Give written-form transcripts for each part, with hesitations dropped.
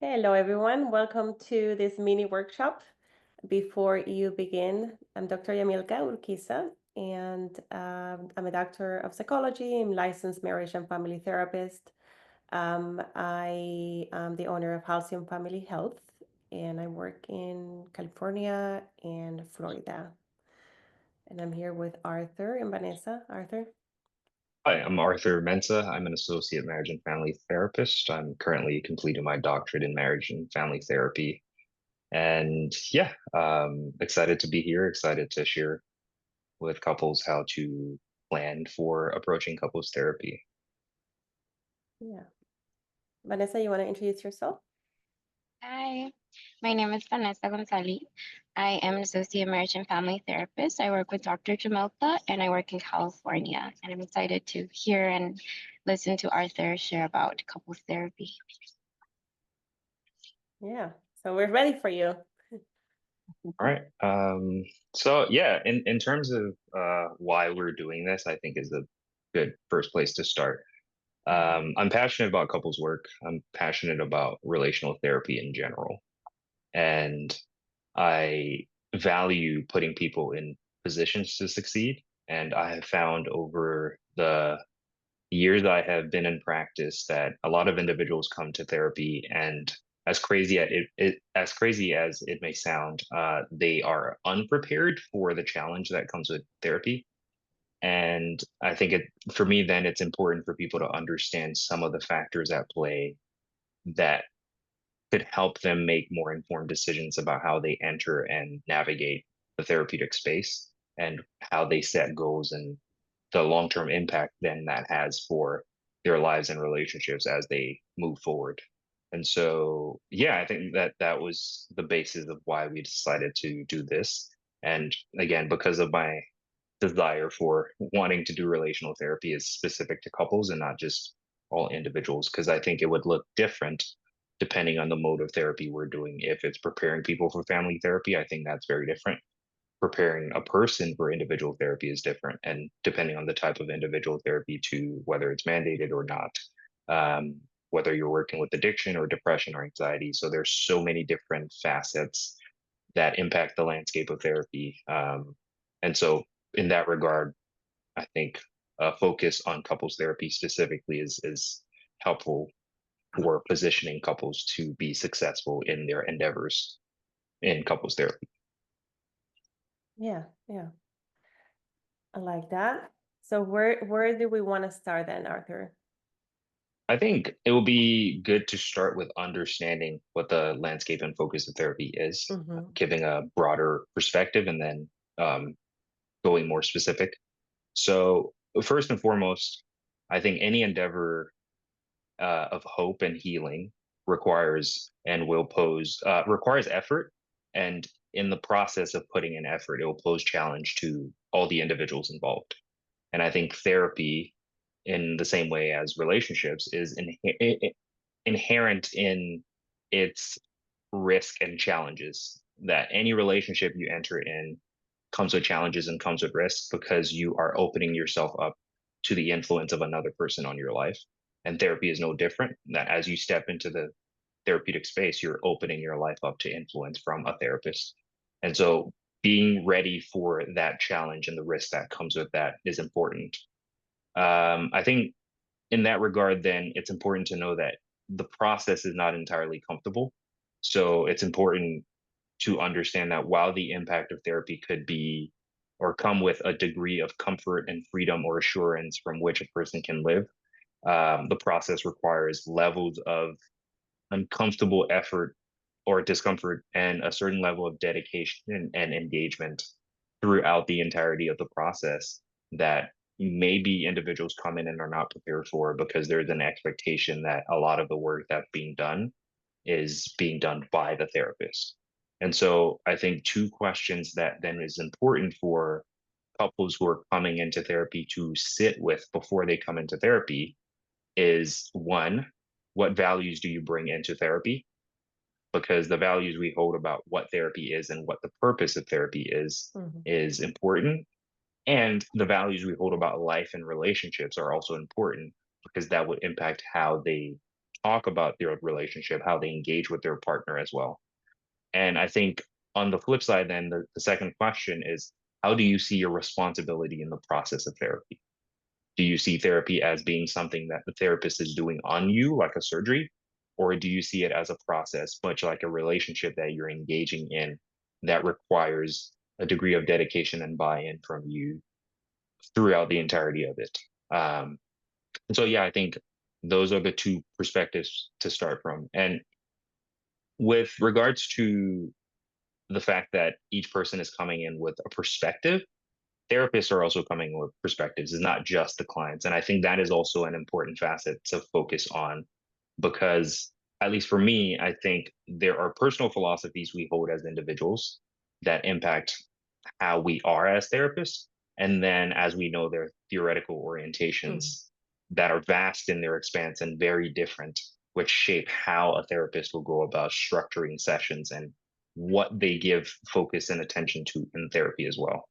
Hello, everyone. Welcome to this mini workshop. Before you begin, I'm Dr. Yamilka Urquiza, and I'm a doctor of psychology. I'm licensed marriage and family therapist. I am the owner of Halcyon Family Health, and I work in California and Florida. And I'm here with Arthur and Vanessa. Arthur? Hi, I'm Arthur Mensah. I'm an associate marriage and family therapist. I'm currently completing my doctorate in marriage and family therapy. And yeah, excited to be here, excited to share with couples how to plan for approaching couples therapy. Yeah. Vanessa, you want to introduce yourself? Hi, my name is Vanessa Gonzalez. I am an associate marriage and family therapist. I work with Dr. Jamilka and I work in California. And I'm excited to hear and listen to Arthur share about couples therapy. Yeah. So we're ready for you. All right. So yeah, in terms of why we're doing this, I think is a good first place to start. I'm passionate about couples work. I'm passionate about relational therapy in general. And I value putting people in positions to succeed. And I have found over the years I have been in practice that a lot of individuals come to therapy, and as crazy as it may sound, they are unprepared for the challenge that comes with therapy. And I think for me, then it's important for people to understand some of the factors at play that could help them make more informed decisions about how they enter and navigate the therapeutic space and how they set goals and the long-term impact then that has for their lives and relationships as they move forward. And so, yeah, I think that that was the basis of why we decided to do this. And again, because of my desire for wanting to do relational therapy is specific to couples and not just all individuals, because I think it would look different depending on the mode of therapy we're doing. If it's preparing people for family therapy, I think that's very different. Preparing a person for individual therapy is different, and depending on the type of individual therapy, to whether it's mandated or not, whether you're working with addiction or depression or anxiety. So there's so many different facets that impact the landscape of therapy. And so, in that regard, I think a focus on couples therapy specifically is helpful for positioning couples to be successful in their endeavors in couples therapy. Yeah, yeah. I like that. So where do we want to start then, Arthur? I think it will be good to start with understanding what the landscape and focus of therapy is, Mm-hmm. giving a broader perspective, and then um, going more specific. So, first and foremost, I think any endeavor of hope and healing requires effort, and in the process of putting in effort, it will pose challenge to all the individuals involved. And I think therapy, in the same way as relationships, is inherent in its risk and challenges. That any relationship you enter in comes with challenges and comes with risks because you are opening yourself up to the influence of another person on your life. And therapy is no different. That as you step into the therapeutic space, you're opening your life up to influence from a therapist. And so being ready for that challenge and the risk that comes with that is important. I think in that regard, then it's important to know that the process is not entirely comfortable. So it's important to understand that while the impact of therapy could be or come with a degree of comfort and freedom or assurance from which a person can live, the process requires levels of uncomfortable effort or discomfort and a certain level of dedication and engagement throughout the entirety of the process that maybe individuals come in and are not prepared for because there's an expectation that a lot of the work that's being done is being done by the therapist. And so I think two questions that then is important for couples who are coming into therapy to sit with before they come into therapy is one, what values do you bring into therapy? Because the values we hold about what therapy is and what the purpose of therapy Mm-hmm. is important. And the values we hold about life and relationships are also important because that would impact how they talk about their relationship, how they engage with their partner as well. And I think on the flip side, then the second question is, how do you see your responsibility in the process of therapy? Do you see therapy as being something that the therapist is doing on you, like a surgery? Or do you see it as a process, much like a relationship that you're engaging in that requires a degree of dedication and buy-in from you throughout the entirety of it? And so, yeah, I think those are the two perspectives to start from. And with regards to the fact that each person is coming in with a perspective, therapists are also coming with perspectives. It's not just the clients. And I think that is also an important facet to focus on because, at least for me, I think there are personal philosophies we hold as individuals that impact how we are as therapists. And then, as we know, there are theoretical orientations that are vast in their expanse and very different, which shape how a therapist will go about structuring sessions and what they give focus and attention to in therapy as well.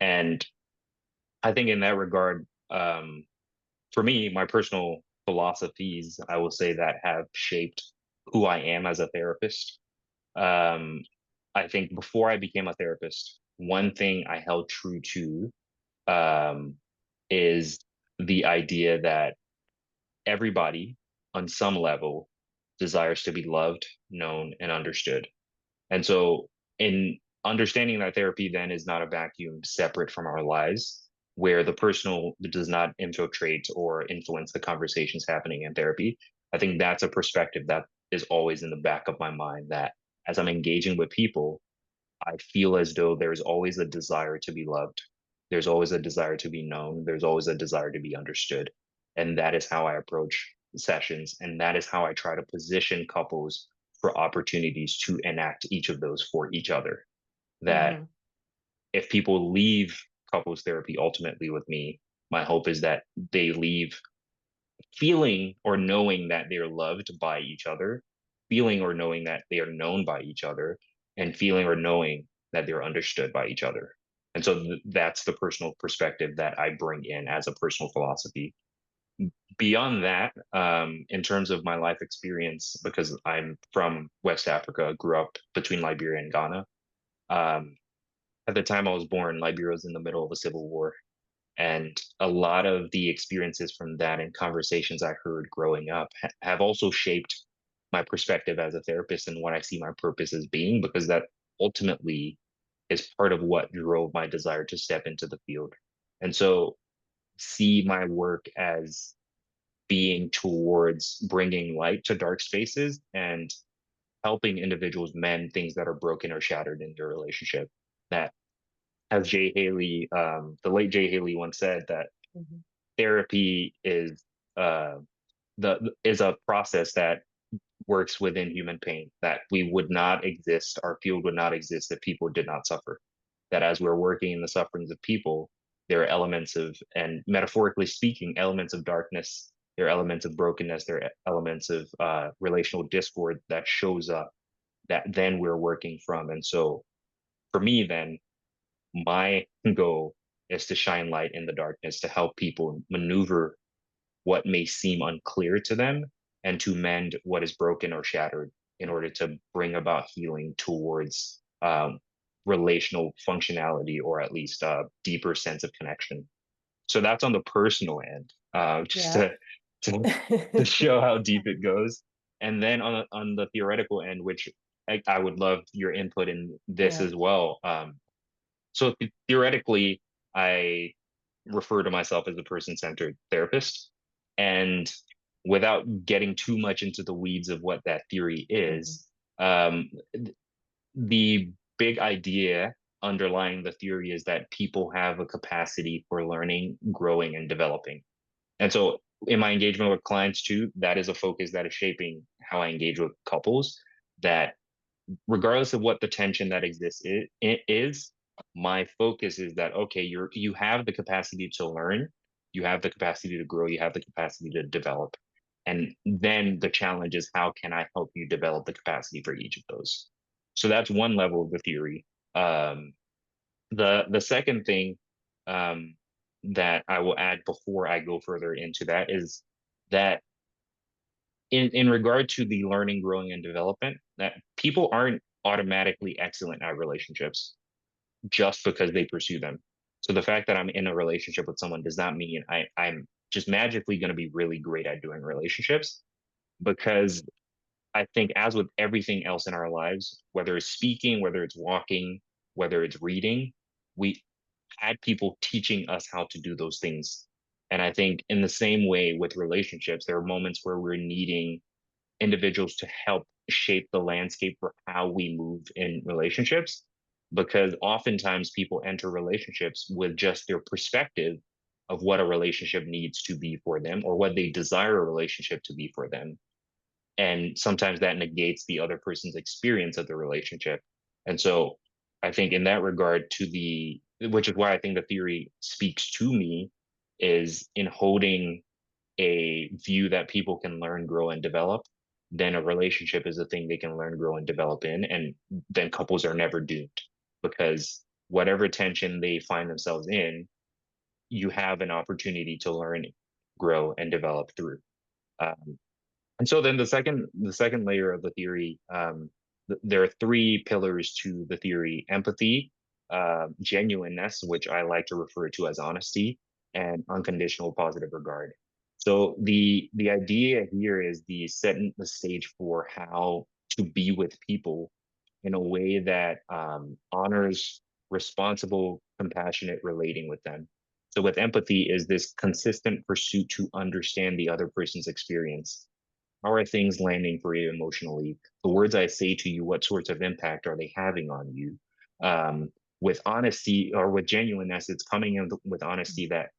And I think in that regard, for me, my personal philosophies, I will say that have shaped who I am as a therapist. Um, I think before I became a therapist, one thing I held true to um, is the idea that everybody on some level desires to be loved, known, and understood. And so, in understanding that therapy then is not a vacuum separate from our lives, where the personal does not infiltrate or influence the conversations happening in therapy, I think that's a perspective that is always in the back of my mind that as I'm engaging with people, I feel as though there's always a desire to be loved. There's always a desire to be known. There's always a desire to be understood. And that is how I approach sessions. And that is how I try to position couples for opportunities to enact each of those for each other. That if people leave couples therapy ultimately with me, my hope is that they leave feeling or knowing that they're loved by each other, feeling or knowing that they are known by each other, and feeling or knowing that they're understood by each other. And so that's the personal perspective that I bring in as a personal philosophy. Beyond that, in terms of my life experience, because I'm from West Africa, grew up between Liberia and Ghana. Um, at the time I was born, Liberia was in the middle of a civil war. And a lot of the experiences from that and conversations I heard growing up have also shaped my perspective as a therapist and what I see my purpose as being, because that ultimately is part of what drove my desire to step into the field. And so, see my work as being towards bringing light to dark spaces and helping individuals mend things that are broken or shattered in their relationship. That, as Jay Haley, the late Jay Haley once said, that therapy is is a process that works within human pain. That we would not exist, our field would not exist if people did not suffer. That as we're working in the sufferings of people, there are elements of, and metaphorically speaking, elements of darkness. There are elements of brokenness. There are elements of relational discord that shows up that then we're working from. And so, for me, then my goal is to shine light in the darkness to help people maneuver what may seem unclear to them and to mend what is broken or shattered in order to bring about healing towards relational functionality, or at least a deeper sense of connection. So that's on the personal end, just to show how deep it goes. And then on the theoretical end, which I would love your input in this as well. So theoretically, I refer to myself as a person-centered therapist. And without getting too much into the weeds of what that theory is, the big idea underlying the theory is that people have a capacity for learning, growing, and developing. And so in my engagement with clients too, that is a focus that is shaping how I engage with couples, that regardless of what the tension that exists is, my focus is that, okay, you have the capacity to learn, you have the capacity to grow, you have the capacity to develop. And then the challenge is, how can I help you develop the capacity for each of those? So that's one level of the theory. Um, the second thing um, that I will add before I go further into that is that in regard to the learning, growing, and development, that people aren't automatically excellent at relationships just because they pursue them. So the fact that I'm in a relationship with someone does not mean I'm just magically going to be really great at doing relationships, because I think, as with everything else in our lives, whether it's speaking, whether it's walking, whether it's reading, we had people teaching us how to do those things. And I think in the same way with relationships, there are moments where we're needing individuals to help shape the landscape for how we move in relationships, because oftentimes people enter relationships with just their perspective of what a relationship needs to be for them, or what they desire a relationship to be for them, and sometimes that negates the other person's experience of the relationship. And so I think in that regard, to the which is why I think the theory speaks to me, is in holding a view that people can learn, grow, and develop, then a relationship is a thing they can learn, grow, and develop in. And then couples are never doomed, because whatever tension they find themselves in, you have an opportunity to learn, grow, and develop through. Um, and so then the second layer of the theory, there are three pillars to the theory: empathy, genuineness, which I like to refer to as honesty, and unconditional positive regard. So the idea here is setting the stage for how to be with people in a way that honors responsible, compassionate relating with them. So with empathy is this consistent pursuit to understand the other person's experience. How are things landing for you emotionally? The words I say to you, what sorts of impact are they having on you? Um, with honesty, or with genuineness, it's coming in with honesty, that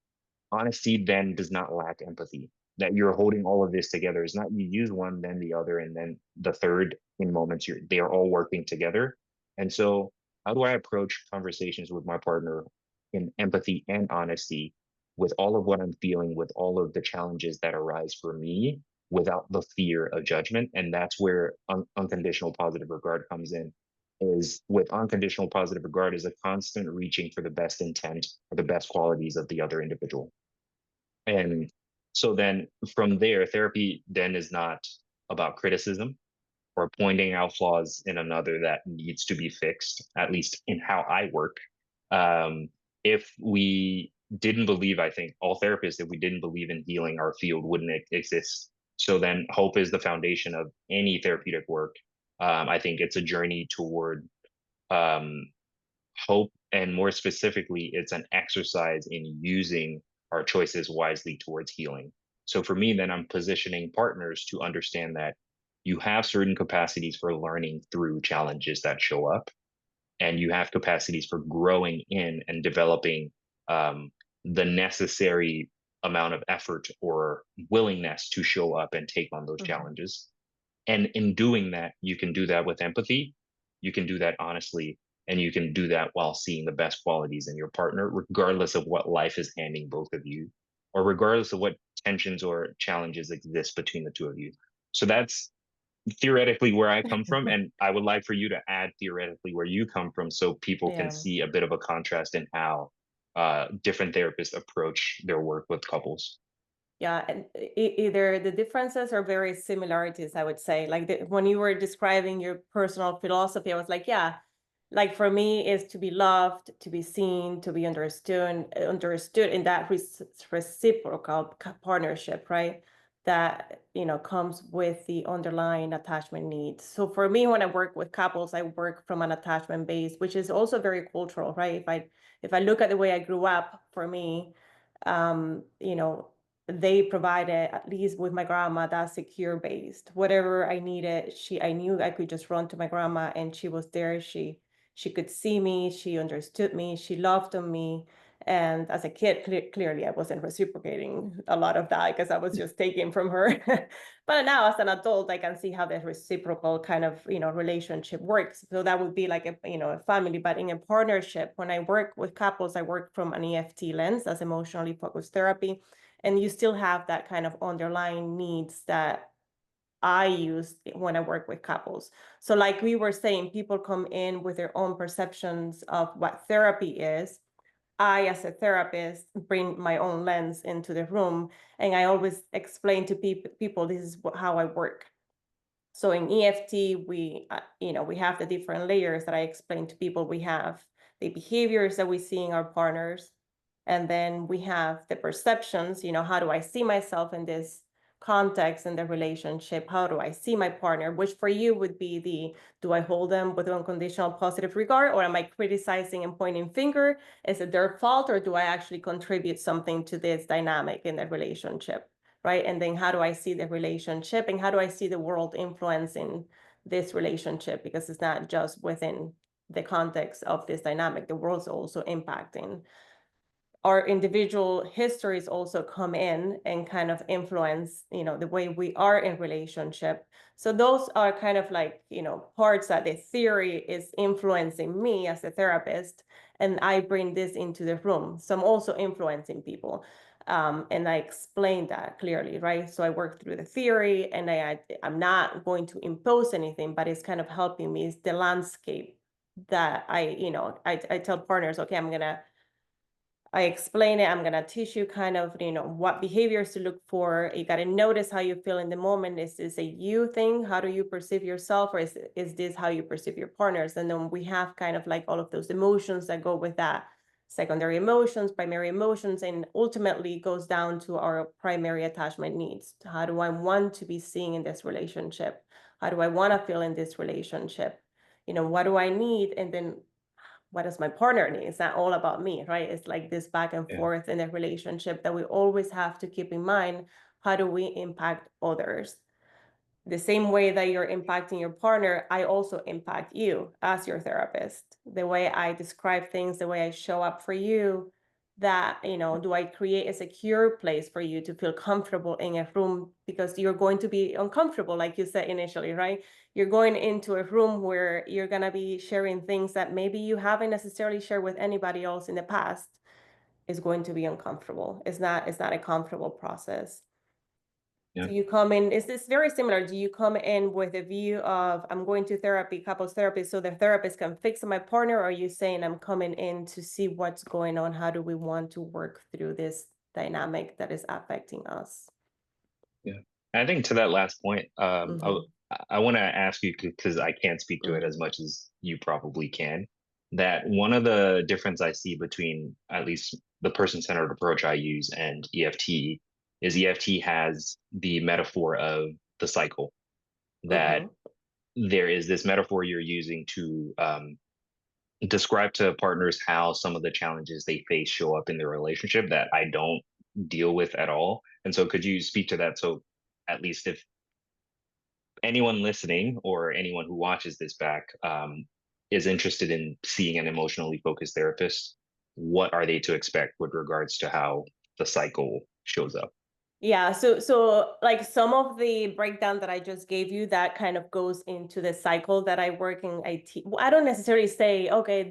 honesty then does not lack empathy. That you're holding all of this together. Is not you use one, then the other, and then the third in moments. They are all working together. And so, how do I approach conversations with my partner in empathy and honesty, with all of what I'm feeling, with all of the challenges that arise for me, without the fear of judgment? And that's where unconditional positive regard comes in. Is with unconditional positive regard is a constant reaching for the best intent or the best qualities of the other individual. And so then from there, therapy then is not about criticism or pointing out flaws in another that needs to be fixed, at least in how I work. Um, if we didn't believe, I think all therapists, if we didn't believe in healing, our field wouldn't exist. So then hope is the foundation of any therapeutic work. I think it's a journey toward um, hope, and more specifically, it's an exercise in using our choices wisely towards healing. So for me, then I'm positioning partners to understand that you have certain capacities for learning through challenges that show up, and you have capacities for growing in and developing the necessary amount of effort or willingness to show up and take on those challenges. And in doing that, you can do that with empathy, you can do that honestly, and you can do that while seeing the best qualities in your partner, regardless of what life is handing both of you, or regardless of what tensions or challenges exist between the two of you. So that's theoretically where I come from. And I would like for you to add theoretically where you come from, so people can Yeah. see a bit of a contrast in how different therapists approach their work with couples. Yeah, and either the differences or very similarities, I would say. Like when you were describing your personal philosophy, I was like, yeah, like for me is to be loved, to be seen, to be understood in that reciprocal partnership, right? That, comes with the underlying attachment needs. So for me, when I work with couples, I work from an attachment base, which is also very cultural, right? If I look at the way I grew up, for me, um, you know, they provided, at least with my grandma, that secure based. Whatever I needed, I knew I could just run to my grandma and she was there. She could see me, she understood me, she loved on me. And as a kid, clearly I wasn't reciprocating a lot of that because I was just taking from her. But now as an adult, I can see how that reciprocal kind of, relationship works. So that would be like a family, but in a partnership, when I work with couples, I work from an EFT lens, as emotionally focused therapy. And you still have that kind of underlying needs that I use when I work with couples. So like we were saying, people come in with their own perceptions of what therapy is. I, as a therapist, bring my own lens into the room, and I always explain to people this is how I work. So in EFT, we have the different layers that I explained to people. We have the behaviors that we see in our partners, and then we have the perceptions. How do I see myself in this context in the relationship? How do I see my partner? Which for you would be do I hold them with unconditional positive regard, or am I criticizing and pointing finger? Is it their fault, or do I actually contribute something to this dynamic in the relationship? Right? And then how do I see the relationship, and how do I see the world influencing this relationship? Because it's not just within the context of this dynamic, the world's also impacting. Our individual histories also come in and kind of influence, the way we are in relationship. So those are kind of like, parts that the theory is influencing me as a therapist, and I bring this into the room. So I'm also influencing people. And I explain that clearly, right? So I work through the theory, and I'm not going to impose anything, but it's kind of helping me. It's the landscape that I tell partners, okay, I explain it. I'm going to teach you kind of, what behaviors to look for. You got to notice how you feel in the moment. Is this a you thing? How do you perceive yourself? Or is this how you perceive your partners? And then we have kind of like all of those emotions that go with that. Secondary emotions, primary emotions, and ultimately it goes down to our primary attachment needs. How do I want to be seen in this relationship? How do I want to feel in this relationship? What do I need? And then what does my partner need? It's not all about me, right? It's like this back and forth in a relationship that we always have to keep in mind. How do we impact others? The same way that you're impacting your partner, I also impact you as your therapist. The way I describe things, the way I show up for you, that, do I create a secure place for you to feel comfortable in a room? Because you're going to be uncomfortable, like you said initially, right? You're going into a room where you're going to be sharing things that maybe you haven't necessarily shared with anybody else in the past. Is going to be uncomfortable. It's not a comfortable process. Yeah. Do you come in, is this very similar? Do you come in with a view of, I'm going to therapy, couples therapy, so the therapist can fix my partner? Or are you saying I'm coming in to see what's going on? How do we want to work through this dynamic that is affecting us? Yeah. I think to that last point, I want to ask you, because I can't speak to it as much as you probably can, that one of the difference I see between at least the person-centered approach I use and EFT is EFT has the metaphor of the cycle, that there is this metaphor you're using to describe to partners how some of the challenges they face show up in their relationship that I don't deal with at all. And so could you speak to that? So at least if anyone listening or anyone who watches this back is interested in seeing an emotionally focused therapist, what are they to expect with regards to how the cycle shows up? Yeah, so like some of the breakdown that I just gave you, that kind of goes into the cycle that I work in. I don't necessarily say, okay,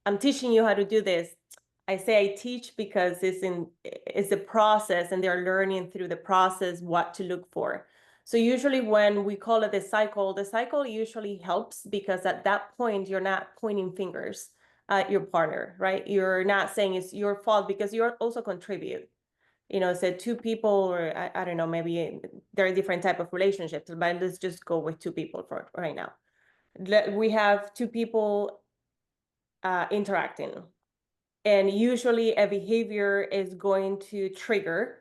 I'm teaching you how to do this. I say I teach because it's a process, and they're learning through the process what to look for. So usually when we call it the cycle usually helps, because at that point you're not pointing fingers at your partner, right? You're not saying it's your fault, because you also contribute. So two people, or I don't know, maybe there are different type of relationships, but let's just go with two people for right now. We have two people interacting, and usually a behavior is going to trigger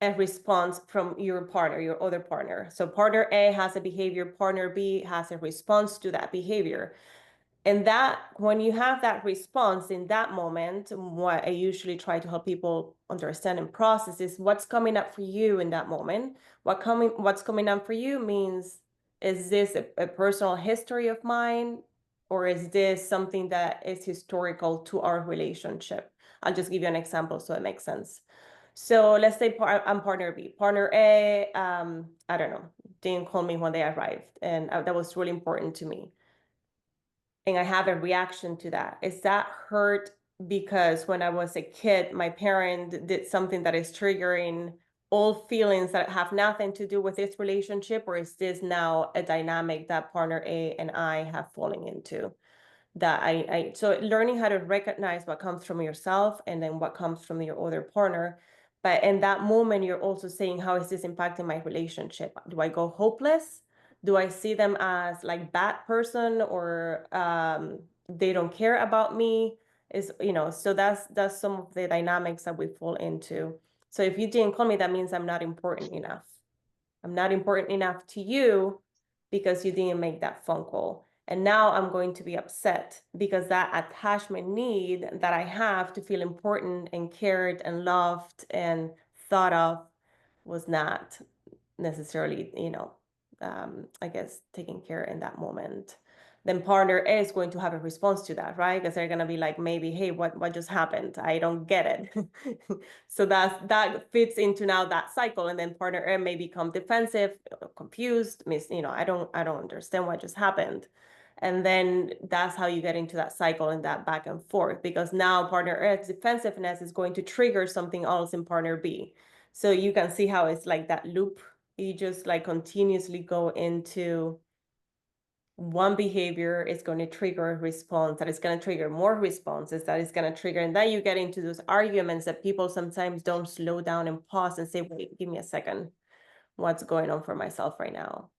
a response from your partner, your other partner. So partner A has a behavior, partner B has a response to that behavior. And that, when you have that response in that moment, what I usually try to help people understand and process is what's coming up for you in that moment. What's coming up for you means, is this a personal history of mine, or is this something that is historical to our relationship? I'll just give you an example so it makes sense. So let's say I'm partner B. Partner A, I don't know, didn't call me when they arrived, and that was really important to me, and I have a reaction to that. Is that hurt because when I was a kid, my parent did something that is triggering old feelings that have nothing to do with this relationship? Or is this now a dynamic that partner A and I have fallen into? that so learning how to recognize what comes from yourself and then what comes from your other partner. But in that moment, you're also saying, how is this impacting my relationship? Do I go hopeless? Do I see them as like bad person, or they don't care about me? So that's some of the dynamics that we fall into. So if you didn't call me, that means I'm not important enough. I'm not important enough to you because you didn't make that phone call. And now I'm going to be upset because that attachment need that I have to feel important and cared and loved and thought of was not necessarily, I guess, taken care in that moment. Then partner A is going to have a response to that, right? Because they're gonna be like, maybe, hey, what just happened? I don't get it. So that fits into now that cycle, and then partner A may become defensive, confused, I don't understand what just happened. And then that's how you get into that cycle and that back and forth, because now partner A's defensiveness is going to trigger something else in partner B. So you can see how it's like that loop. You just like continuously go into one behavior is going to trigger a response that is going to trigger more responses that is going to trigger, and then you get into those arguments that people sometimes don't slow down and pause and say, wait, give me a second, what's going on for myself right now,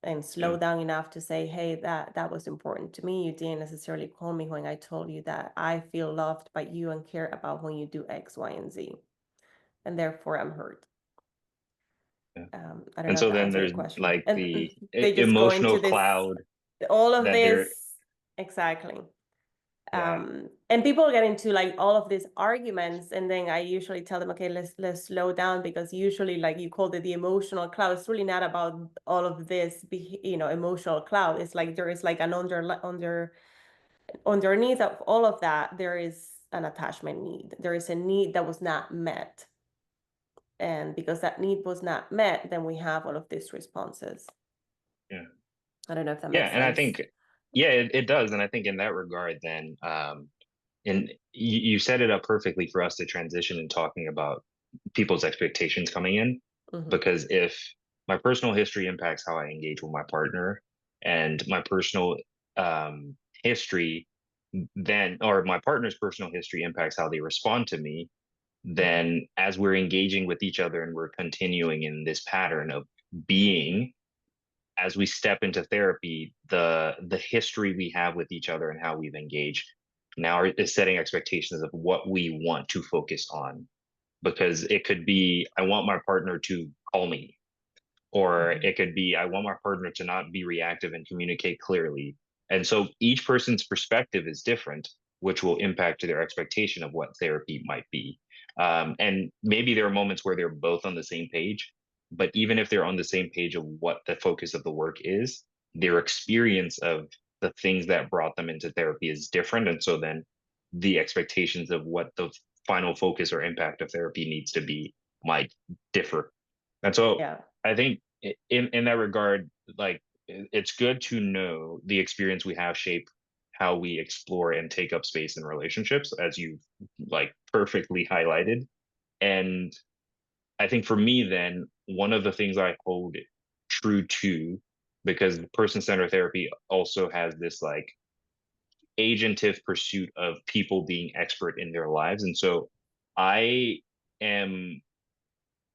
and slow down enough to say, hey, that was important to me. You didn't necessarily call me when I told you that I feel loved by you and care about when you do X, Y, and Z, and therefore I'm hurt. I don't And know if so that then answered your there's question. like And the they just go emotional into this, cloud all of that this, they're, exactly. yeah, And people get into like all of these arguments, and then I usually tell them, okay, let's slow down, because usually, like you called it, the emotional cloud, it's really not about all of this, emotional cloud. It's like there is like an underneath of all of that, there is an attachment need. There is a need that was not met. And because that need was not met, then we have all of these responses. yeah. I don't know if that Yeah, makes and I sense. think, yeah, it does. And I think in that regard, then, and you set it up perfectly for us to transition in talking about people's expectations coming in. Mhm. Because if my personal history impacts how I engage with my partner, and my personal history then, or my partner's personal history impacts how they respond to me, then as we're engaging with each other and we're continuing in this pattern of being, as we step into therapy, the history we have with each other and how we've engaged now is setting expectations of what we want to focus on. Because it could be, I want my partner to call me, or it could be, I want my partner to not be reactive and communicate clearly. And so each person's perspective is different, which will impact their expectation of what therapy might be. And maybe there are moments where they're both on the same page, but even if they're on the same page of what the focus of the work is, their experience of the things that brought them into therapy is different. And so then the expectations of what the final focus or impact of therapy needs to be might differ. And so Yeah. I think in that regard, like it's good to know the experience we have shape how we explore and take up space in relationships, as you like perfectly highlighted. And I think for me, then one of the things I hold true to, because person-centered therapy also has this like agentive pursuit of people being expert in their lives. And so I am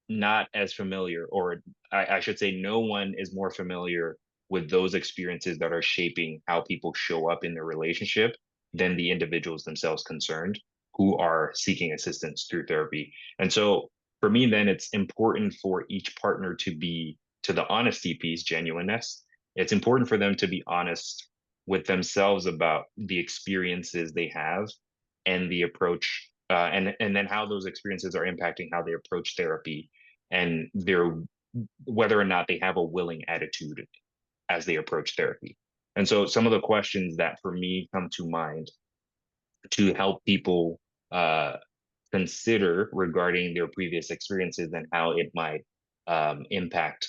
not as familiar, or I should say, no one is more familiar with those experiences that are shaping how people show up in their relationship than the individuals themselves concerned who are seeking assistance through therapy. And so for me, then it's important for each partner to be, to the honesty piece, genuineness. It's important for them to be honest with themselves about the experiences they have and the approach, and then how those experiences are impacting how they approach therapy, and their, whether or not they have a willing attitude as they approach therapy. And so some of the questions that for me come to mind to help people uh, consider regarding their previous experiences and how it might impact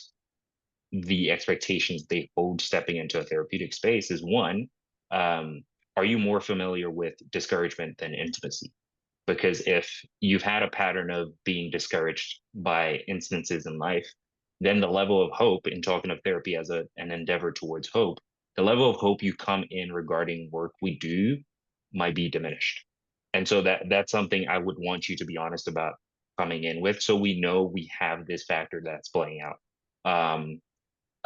the expectations they hold stepping into a therapeutic space is one, um, are you more familiar with discouragement than intimacy? Because if you've had a pattern of being discouraged by instances in life, then the level of hope, in talking of therapy as an endeavor towards hope, the level of hope you come in regarding work we do might be diminished. And so that's something I would want you to be honest about coming in with, so we know we have this factor that's playing out. Um,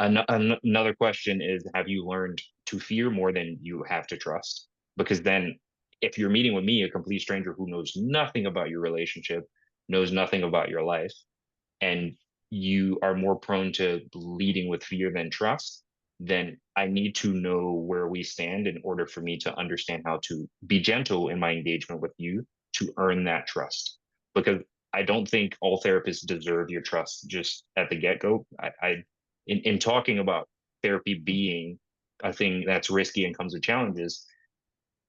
Another question is, have you learned to fear more than you have to trust? Because then, if you're meeting with me, a complete stranger who knows nothing about your relationship, knows nothing about your life, and you are more prone to leading with fear than trust, then I need to know where we stand in order for me to understand how to be gentle in my engagement with you to earn that trust. Because I don't think all therapists deserve your trust just at the get go. In talking about therapy being a thing that's risky and comes with challenges,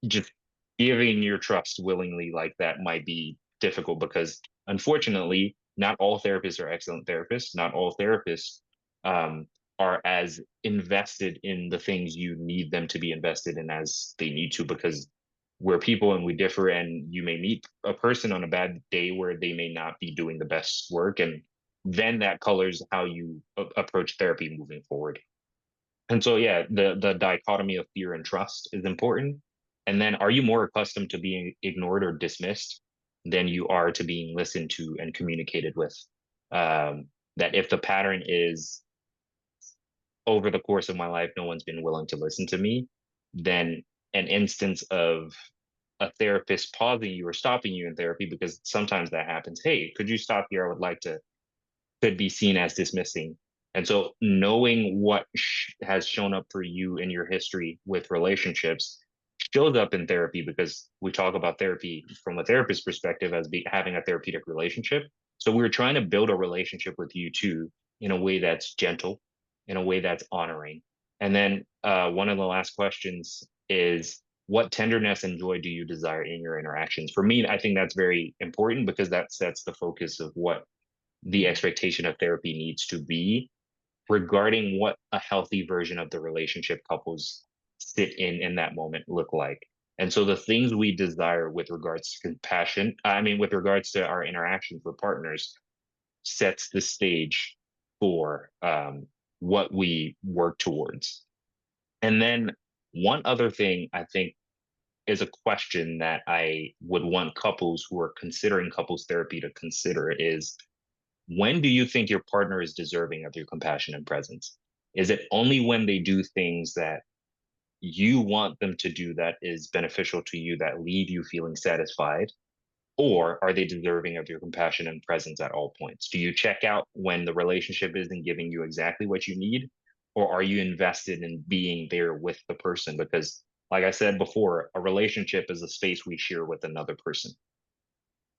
just giving your trust willingly like that might be difficult because unfortunately not all therapists are excellent therapists, not all therapists um, are as invested in the things you need them to be invested in as they need to, because we're people and we differ, and you may meet a person on a bad day where they may not be doing the best work, and then that colors how you approach therapy moving forward. And so, yeah, the dichotomy of fear and trust is important. And then, are you more accustomed to being ignored or dismissed than you are to being listened to and communicated with? That if the pattern is over the course of my life, no one's been willing to listen to me, then an instance of a therapist pausing you or stopping you in therapy, because sometimes that happens. Hey, could you stop here? I would like to, could be seen as dismissing. And so knowing what has shown up for you in your history with relationships shows up in therapy, because we talk about therapy from a therapist perspective as having a therapeutic relationship. So we're trying to build a relationship with you too in a way that's gentle, in a way that's honoring. And then one of the last questions is, what tenderness and joy do you desire in your interactions? For me, I think that's very important because that sets the focus of what the expectation of therapy needs to be regarding what a healthy version of the relationship couples sit in that moment look like. And so the things we desire with regards to compassion, I mean, with regards to our interactions with partners, sets the stage for what we work towards. And then one other thing I think is a question that I would want couples who are considering couples therapy to consider is, when do you think your partner is deserving of your compassion and presence? Is it only when they do things that you want them to do that is beneficial to you, that leave you feeling satisfied? Or are they deserving of your compassion and presence at all points? Do you check out when the relationship isn't giving you exactly what you need? Or are you invested in being there with the person? Because, like I said before, a relationship is a space we share with another person.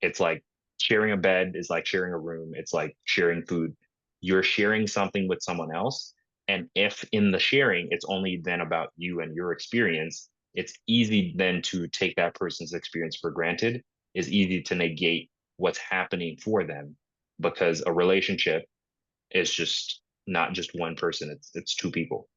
It's like sharing a bed is like sharing a room. It's like sharing food. You're sharing something with someone else. And if in the sharing, it's only then about you and your experience, it's easy then to take that person's experience for granted. It's easy to negate what's happening for them, because a relationship is just not just one person, it's two people.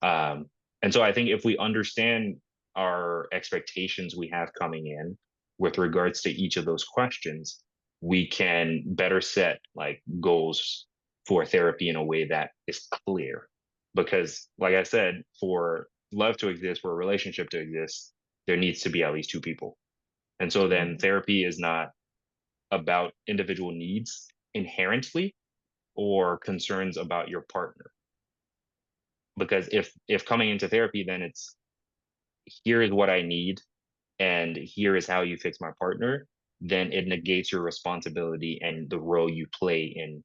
Um, and so I think if we understand our expectations we have coming in with regards to each of those questions, we can better set like goals for therapy in a way that is clear. Because, like I said, for love to exist, for a relationship to exist, there needs to be at least two people. And so then therapy is not about individual needs inherently or concerns about your partner. Because if coming into therapy, then it's, here is what I need, and here is how you fix my partner, then it negates your responsibility and the role you play in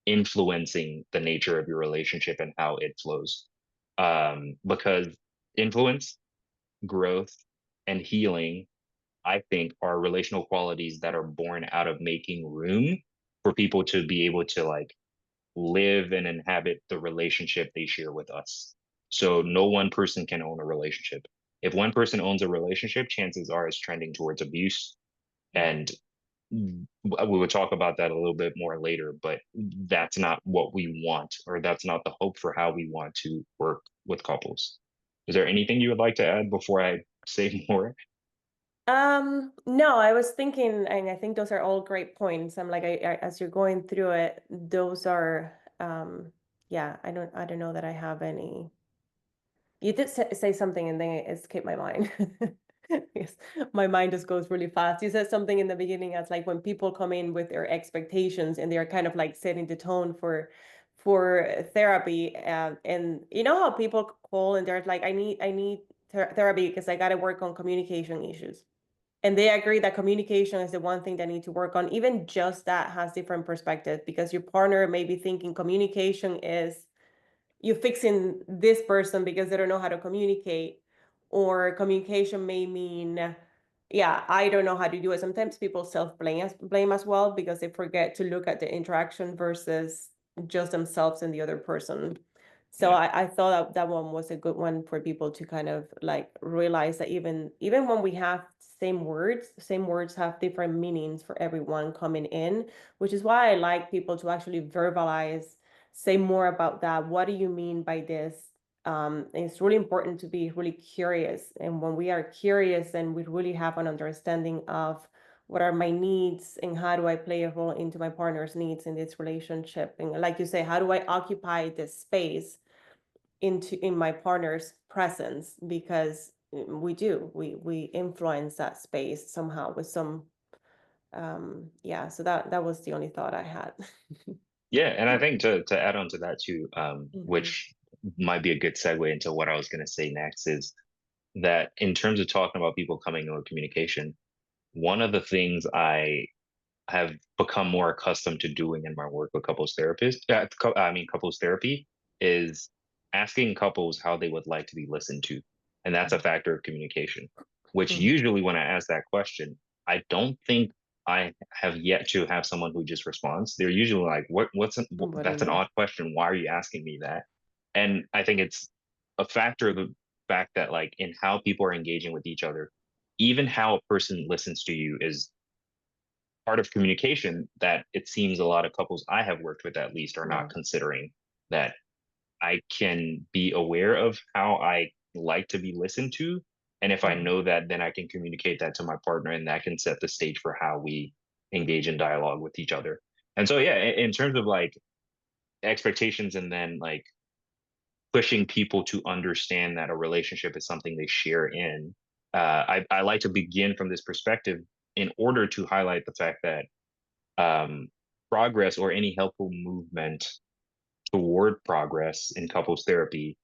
influencing the nature of your relationship and how it flows. Because influence, growth, and healing, I think, are relational qualities that are born out of making room for people to be able to like live and inhabit the relationship they share with us. So no one person can own a relationship. If one person owns a relationship, chances are it's trending towards abuse. And we would talk about that a little bit more later, but that's not what we want, or that's not the hope for how we want to work with couples. Is there anything you would like to add before I say more? No, I was thinking, and I think those are all great points. I'm like, as you're going through it, those are, yeah, I don't know that I have You did say something and then it escaped my mind. Yes, my mind just goes really fast. You said something in the beginning as like when people come in with their expectations and they're kind of like setting the tone for therapy. And you know how people call and they're like, I need therapy because I got to work on communication issues. And they agree that communication is the one thing they need to work on. Even just that has different perspective because your partner may be thinking communication is you fixing this person because they don't know how to communicate, or communication may mean, yeah, I don't know how to do it. Sometimes people self blame as well because they forget to look at the interaction versus just themselves and the other person. So Yeah. I thought that that one was a good one for people to kind of like realize that even when we have same words have different meanings for everyone coming in, which is why I like people to actually verbalize, say more about that. What do you mean by this? It's really important to be really curious. And when we are curious and we really have an understanding of what are my needs and how do I play a role into my partner's needs in this relationship. And like you say, how do I occupy this space in my partner's presence? Because we influence that space somehow with some yeah, so that was the only thought I had. Yeah, and I think to add on to that too, Mhm. which might be a good segue into what I was going to say next, is that in terms of talking about people coming in with communication, one of the things I have become more accustomed to doing in my work with couples therapists, couples therapy, is asking couples how they would like to be listened to. And that's a factor of communication, which Mhm. usually when I ask that question, I don't think I have yet to have someone who just responds. They're usually like, What do you that's an mean? odd question. Why are you asking me that? And I think it's a factor of the fact that like in how people are engaging with each other, even how a person listens to you is part of communication that it seems a lot of couples I have worked with at least are not Yeah. considering, that I can be aware of how I like to be listened to. And if I Mhm. know that, then I can communicate that to my partner and that can set the stage for how we engage in dialogue with each other. And so, yeah, in terms of like expectations and then like pushing people to understand that a relationship is something they share in, I like to begin from this perspective in order to highlight the fact that um, progress or any helpful movement toward progress in couples therapy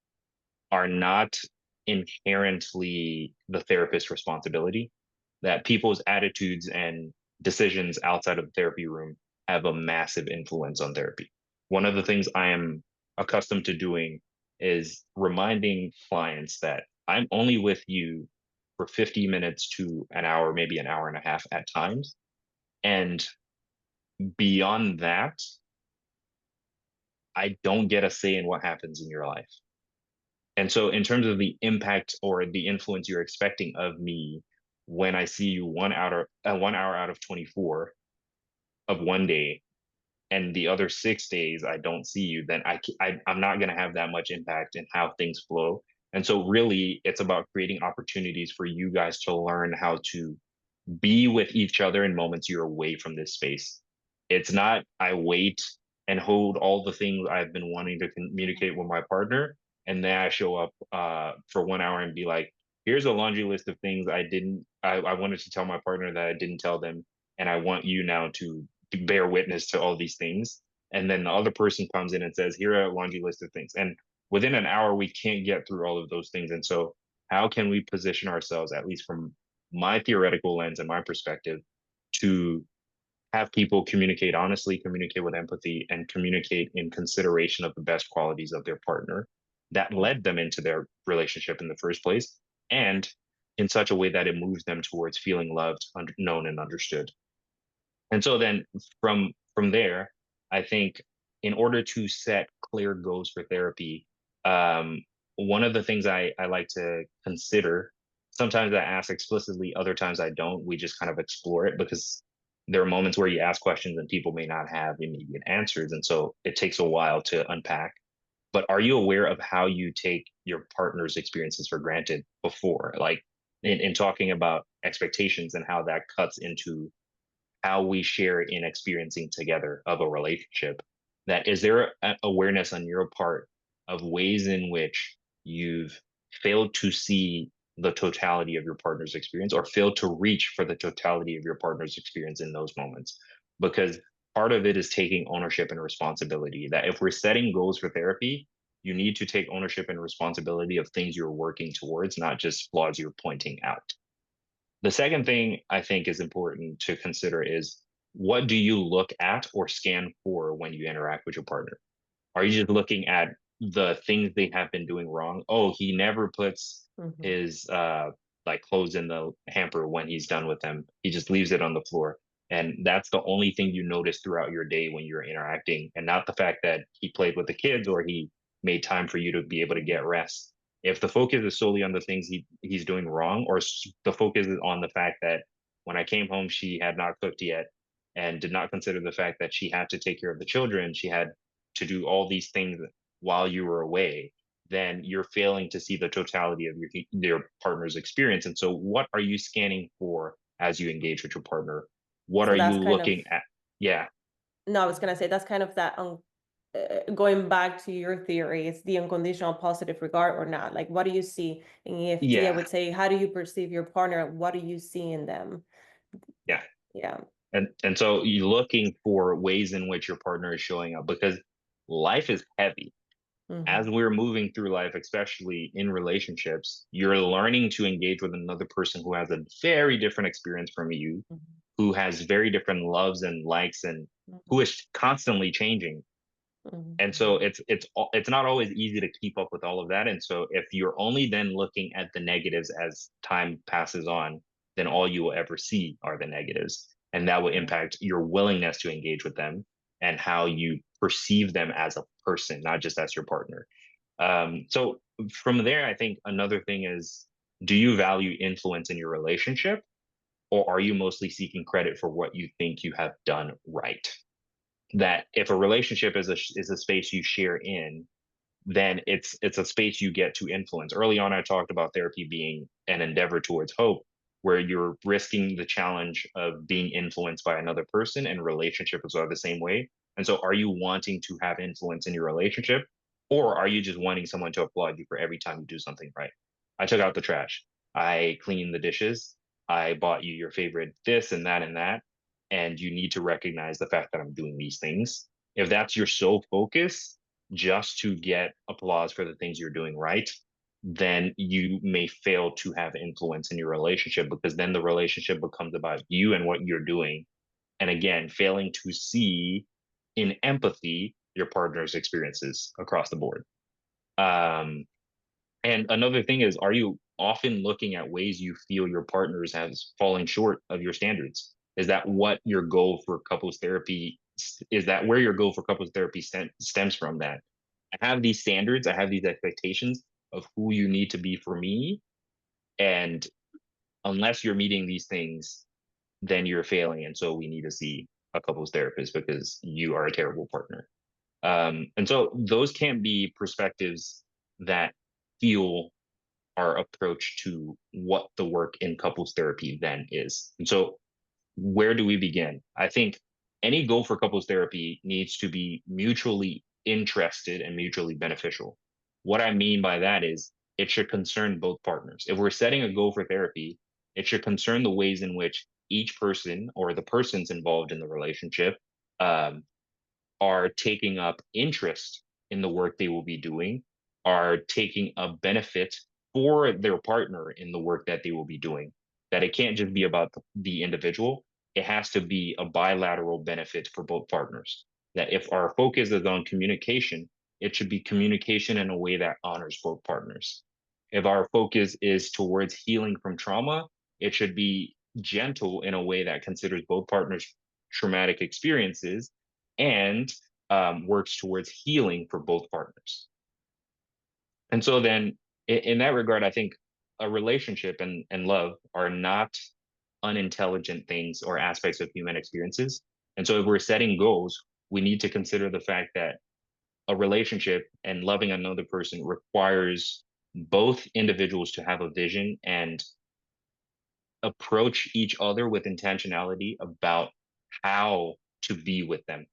are not inherently the therapist's responsibility, that people's attitudes and decisions outside of the therapy room have a massive influence on therapy. One of the things I am accustomed to doing is reminding clients that I'm only with you for 50 minutes to an hour, maybe an hour and a half at times. And beyond that, I don't get a say in what happens in your life. And so, in terms of the impact or the influence you're expecting of me when I see you 1 hour out of 24 of one day, and the other 6 days I don't see you, then I'm not going to have that much impact in how things flow. And so, really, it's about creating opportunities for you guys to learn how to be with each other in moments you're away from this space. It's not I wait and hold all the things I've been wanting to communicate with my partner, and then I show up for 1 hour and be like, here's a laundry list of things I wanted to tell my partner that I didn't tell them, and I want you now to bear witness to all these things. And then the other person comes in and says, here are a laundry list of things. And within an hour, we can't get through all of those things. And so how can we position ourselves, at least from my theoretical lens and my perspective, to have people communicate honestly, communicate with empathy, and communicate in consideration of the best qualities of their partner that led them into their relationship in the first place, and in such a way that it moves them towards feeling loved, known, and understood. And so then from there, I think in order to set clear goals for therapy, one of the things I like to consider, sometimes I ask explicitly, other times I don't. We just kind of explore it because there are moments where you ask questions and people may not have immediate answers. And so it takes a while to unpack. But are you aware of how you take your partner's experiences for granted before? Like in talking about expectations and how that cuts into how we share in experiencing together of a relationship, that is there awareness on your part of ways in which you've fail to see the totality of your partner's experience, or fail to reach for the totality of your partner's experience in those moments. Because part of it is taking ownership and responsibility. That if we're setting goals for therapy, you need to take ownership and responsibility of things you're working towards, not just flaws you're pointing out. The second thing I think is important to consider is, what do you look at or scan for when you interact with your partner? Are you just looking at the things they have been doing wrong? Oh, he never puts Mhm. his like clothes in the hamper when he's done with them. He just leaves it on the floor. And that's the only thing you notice throughout your day when you're interacting, and not the fact that he played with the kids or he made time for you to be able to get rest. If the focus is solely on the things he's doing wrong, or the focus is on the fact that when I came home, she had not cooked yet, and did not consider the fact that she had to take care of the children, she had to do all these things while you were away, then you're failing to see the totality of your partner's experience. And so, what are you scanning for as you engage with your partner? What So are you that's kind of, looking at? Yeah, no, I was gonna say that's kind of that going back to your theory, it's the unconditional positive regard or not. Like, what do you see in EFT? I yeah, would say, how do you perceive your partner? What do you see in them? yeah. Yeah. And so you're looking for ways in which your partner is showing up, because life is heavy. Hmm. As we're moving through life, especially in relationships, you're learning to engage with another person who has a very different experience from you, who has very different loves and likes, and who is constantly changing. Hmm. And so it's not always easy to keep up with all of that. And so if you're only then looking at the negatives as time passes on, then all you will ever see are the negatives, and that will impact your willingness to engage with them and how you perceive them as a person, not just as your partner. So from there, I think another thing is, do you value influence in your relationship, or are you mostly seeking credit for what you think you have done right? That if a relationship is a space you share in, then it's a space you get to influence. Early on, I talked about therapy being an endeavor towards hope, where you're risking the challenge of being influenced by another person, and relationships are the same way. And so, are you wanting to have influence in your relationship, or are you just wanting someone to applaud you for every time you do something right? I took out the trash. I cleaned the dishes. I bought you your favorite this and that and that. And you need to recognize the fact that I'm doing these things. If that's your sole focus, just to get applause for the things you're doing right, then you may fail to have influence in your relationship, because then the relationship becomes about you and what you're doing. And again, failing to see in empathy your partner's experiences across the board. Um, and another thing is, are you often looking at ways you feel your partners has fallen short of your standards? Is that what your goal for couples therapy is? That where your goal for couples therapy stems from? That I have these standards, I have these expectations of who you need to be for me, and unless you're meeting these things, then you're failing, and so we need to see a couples therapist because you are a terrible partner. And so those can be perspectives that fuel our approach to what the work in couples therapy then is. And so, where do we begin? I think any goal for couples therapy needs to be mutually interested and mutually beneficial. What I mean by that is, it should concern both partners. If we're setting a goal for therapy, it should concern the ways in which each person, or the persons involved in the relationship, um, are taking up interest in the work they will be doing, are taking a benefit for their partner in the work that they will be doing. That it can't just be about the individual, it has to be a bilateral benefit for both partners. That if our focus is on communication, it should be communication in a way that honors both partners. If our focus is towards healing from trauma, it should be gentle in a way that considers both partners' traumatic experiences, and works towards healing for both partners. And so then, in that regard, I think a relationship and love are not unintelligent things or aspects of human experiences. And so if we're setting goals, we need to consider the fact that a relationship and loving another person requires both individuals to have a vision and approach each other with intentionality about how to be with them.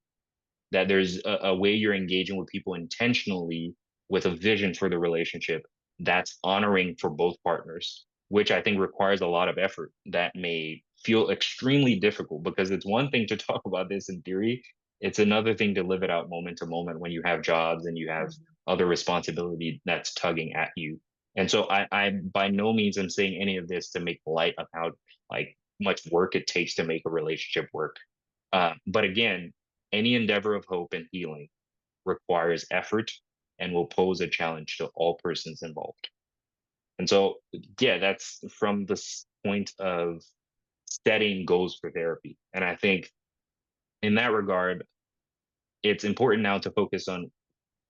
That there's a way you're engaging with people intentionally with a vision for the relationship, that's honoring for both partners, which I think requires a lot of effort that may feel extremely difficult, because it's one thing to talk about this in theory. It's another thing to live it out moment to moment when you have jobs and you have other responsibility that's tugging at you. And so I by no means am saying any of this to make light of how like much work it takes to make a relationship work. But again, any endeavor of hope and healing requires effort and will pose a challenge to all persons involved. And so, yeah, that's from the point of setting goals for therapy. And I think in that regard, it's important now to focus on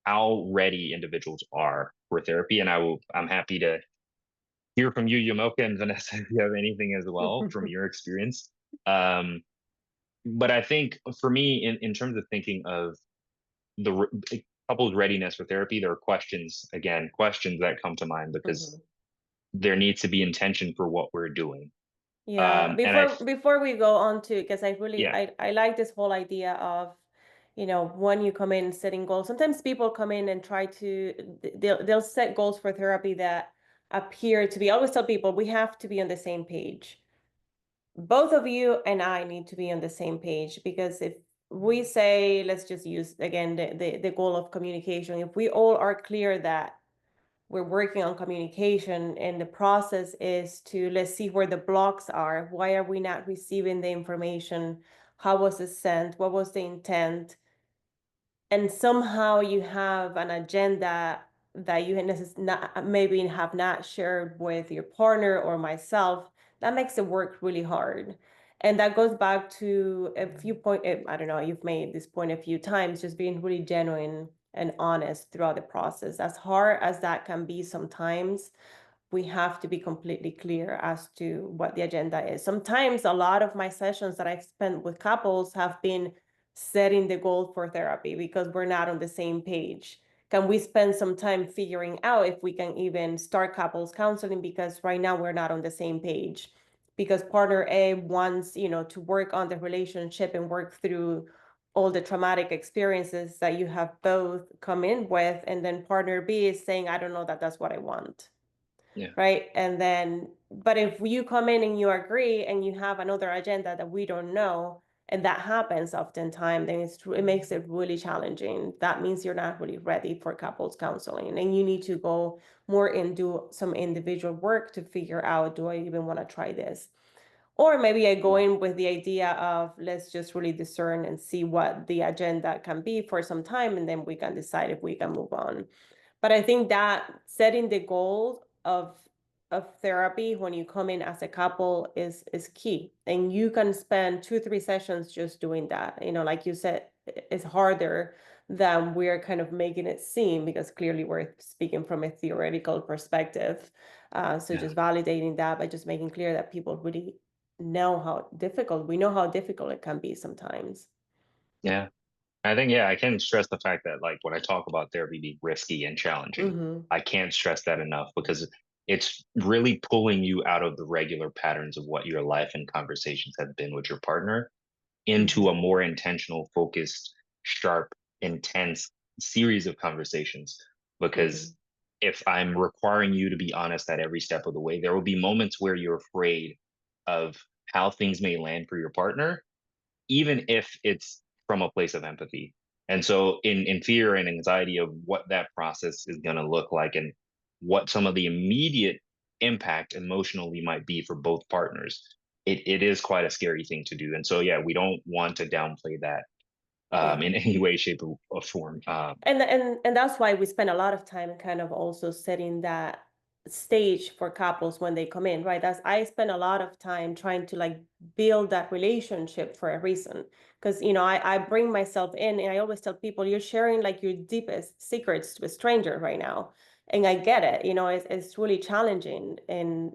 how ready individuals are for therapy. And I'm happy to hear from you, Yamilka and Vanessa, if you have anything as well from your experience. Um, but I think for me, in terms of thinking of couples readiness for therapy, there are questions that come to mind, because there needs to be intention for what we're doing. Yeah, And I, before we go on to, because I really yeah, I like this whole idea of, when you come in setting goals. Sometimes people come in and try to they'll set goals for therapy that appear to be. I always tell people we have to be on the same page. Both of you and I need to be on the same page, because if we say, let's just use again the goal of communication, if we all are clear that we're working on communication and the process is to, let's see where the blocks are. Why are we not receiving the information? How was it sent? What was the intent? And somehow you have an agenda that you maybe have not shared with your partner or myself. That makes it work really hard. And that goes back to a few point. I don't know, you've made this point a few times, just being really genuine and honest throughout the process. As hard as that can be sometimes, we have to be completely clear as to what the agenda is. Sometimes a lot of my sessions that I've spent with couples have been setting the goal for therapy because we're not on the same page. Can we spend some time figuring out if we can even start couples counseling, because right now we're not on the same page? Because partner A wants, to work on the relationship and work through all the traumatic experiences that you have both come in with, and then partner B is saying, I don't know that that's what I want. yeah, Right. And then, but if you come in and you agree and you have another agenda that we don't know, and that happens oftentimes, then it makes it really challenging. That means you're not really ready for couples counseling, and you need to go more and do some individual work to figure out, do I even want to try this? Or maybe I go in with the idea of, let's just really discern and see what the agenda can be for some time, and then we can decide if we can move on. But I think that setting the goal of therapy when you come in as a couple is key. And you can spend 2, 3 sessions just doing that. Like you said, it's harder than we're kind of making it seem, because clearly we're speaking from a theoretical perspective. So yeah, just validating that by just making clear that people really know we know how difficult it can be sometimes. yeah. I think, yeah, I can stress the fact that, like, when I talk about therapy being risky and challenging, Mm-hmm. I can't stress that enough, because it's really pulling you out of the regular patterns of what your life and conversations have been with your partner into Mm-hmm. a more intentional, focused, sharp, intense series of conversations. Mm-hmm. Because if I'm requiring you to be honest at every step of the way, there will be moments where you're afraid of how things may land for your partner, even if it's from a place of empathy. And so in fear and anxiety of what that process is going to look like, and what some of the immediate impact emotionally might be for both partners, it is quite a scary thing to do. And so, yeah, we don't want to downplay that Yeah. in any way, shape, or form. And that's why we spend a lot of time kind of also setting that stage for couples when they come in, right? That's I spend a lot of time trying to like build that relationship for a reason. Because I bring myself in and I always tell people, you're sharing like your deepest secrets to a stranger right now. And I get it, it's really challenging. And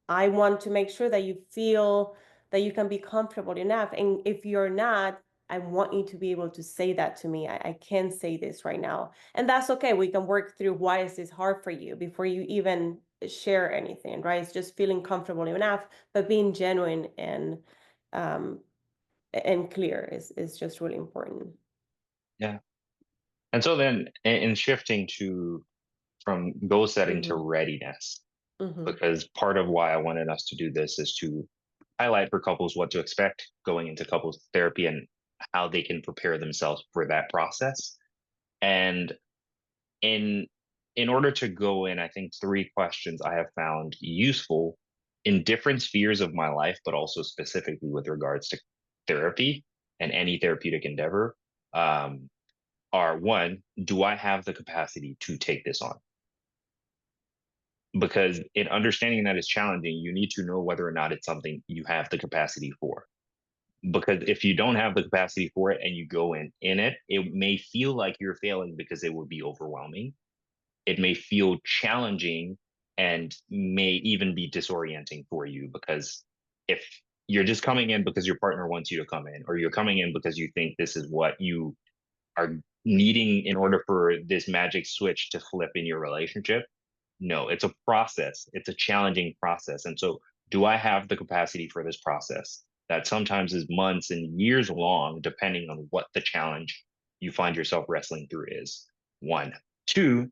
I want to make sure that you feel that you can be comfortable enough. And if you're not, I want you to be able to say that to me. I can't say this right now. And that's okay. We can work through why is this hard for you before you even share anything, right? It's just feeling comfortable enough, but being genuine um and clear is just really important. Yeah. And so then, in shifting to from goal setting to Mm-hmm. readiness, Mm-hmm. because part of why I wanted us to do this is to highlight for couples what to expect going into couples therapy and how they can prepare themselves for that process. And in in order to go in, I think three questions I have found useful in different spheres of my life, but also specifically with regards to therapy and any therapeutic endeavor, um, are: one, do I have the capacity to take this on? Because in understanding that it's challenging, you need to know whether or not it's something you have the capacity for. Because if you don't have the capacity for it and you go in it, it may feel like you're failing because it would be overwhelming. It may feel challenging and may even be disorienting for you, because if you're just coming in because your partner wants you to come in, or you're coming in because you think this is what you are needing in order for this magic switch to flip in your relationship, no, it's a process. It's a challenging process. And so, do I have the capacity for this process that sometimes is months and years long, depending on what the challenge you find yourself wrestling through is? One. Two,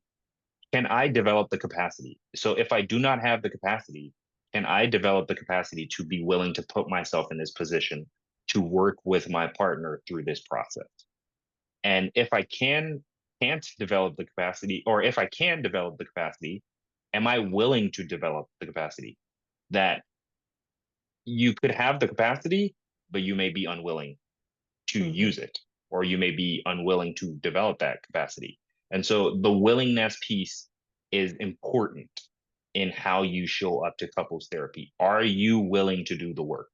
can I develop the capacity? So, if I do not have the capacity, can I develop the capacity to be willing to put myself in this position to work with my partner through this process? And if I can't develop the capacity, or if I can develop the capacity, am I willing to develop the capacity? That you could have the capacity, but you may be unwilling to Mm-hmm. use it, or you may be unwilling to develop that capacity. And so the willingness piece is important in how you show up to couples therapy. Are you willing to do the work?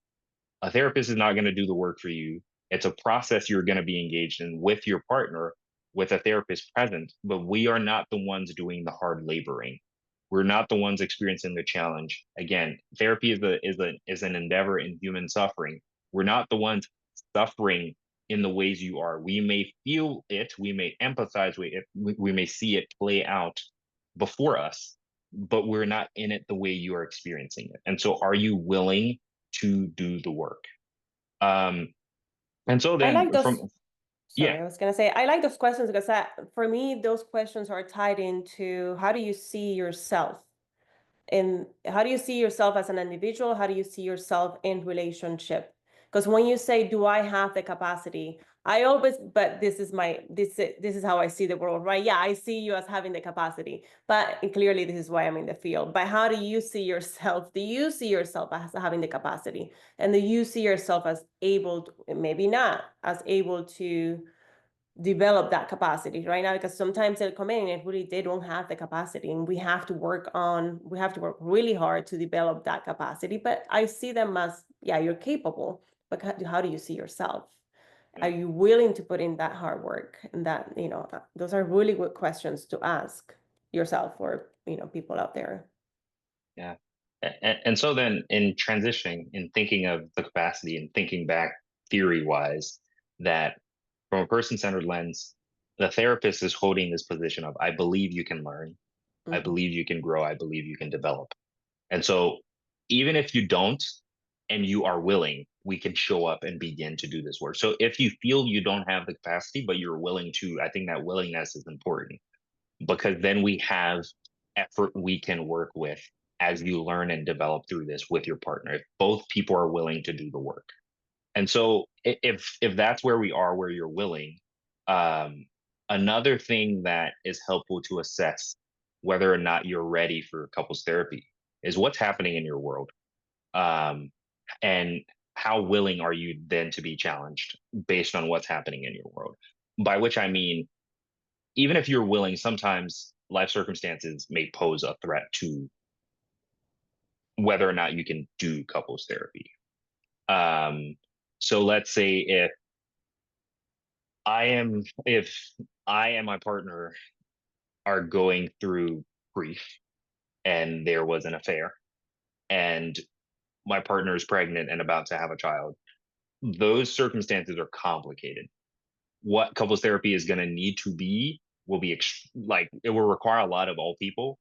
A therapist is not going to do the work for you. It's a process you're going to be engaged in with your partner, with a therapist present, but we are not the ones doing the hard laboring. We're not the ones experiencing the challenge. Again, therapy is an endeavor in human suffering. We're not the ones suffering in the ways you are. We may feel it, we may empathize with it, we may see it play out before us, but we're not in it the way you are experiencing it. And so, are you willing to do the work? Um, and so I like then those. yeah, Sorry, I was gonna say I like those questions because for me, those questions are tied into how do you see yourself, and how do you see yourself as an individual? How do you see yourself in relationship? Because when you say, "Do I have the capacity?" I always, but this is how I see the world, right? Yeah, I see you as having the capacity, but clearly this is why I'm in the field. But how do you see yourself? Do you see yourself as having the capacity, and do you see yourself as able, to, maybe not as able to develop that capacity right now, because sometimes they'll come in and really they don't have the capacity, and we have to work really hard to develop that capacity. But I see them as, yeah, you're capable, but how do you see yourself? yeah, Are you willing to put in that hard work? And that, those are really good questions to ask yourself, or people out there. yeah. And so then, in transitioning, in thinking of the capacity and thinking back theory wise, that from a person centered lens, the therapist is holding this position of, I believe you can learn, I Mm-hmm. believe you can grow, I believe you can develop. And so, even if you don't and you are willing, we can show up and begin to do this work. So, if you feel you don't have the capacity, but you're willing to, I think that willingness is important, because then we have effort we can work with as you learn and develop through this with your partner, if both people are willing to do the work. And so, if that's where we are, where you're willing, um, another thing that is helpful to assess whether or not you're ready for couples therapy is what's happening in your world, um, and how willing are you then to be challenged based on what's happening in your world. By which I mean, even if you're willing, sometimes life circumstances may pose a threat to whether or not you can do couples therapy. Um, so let's say if I and my partner are going through grief and there was an affair and my partner is pregnant and about to have a child, those circumstances are complicated. What couples therapy is going to need to be will be like, it will require a lot of all people.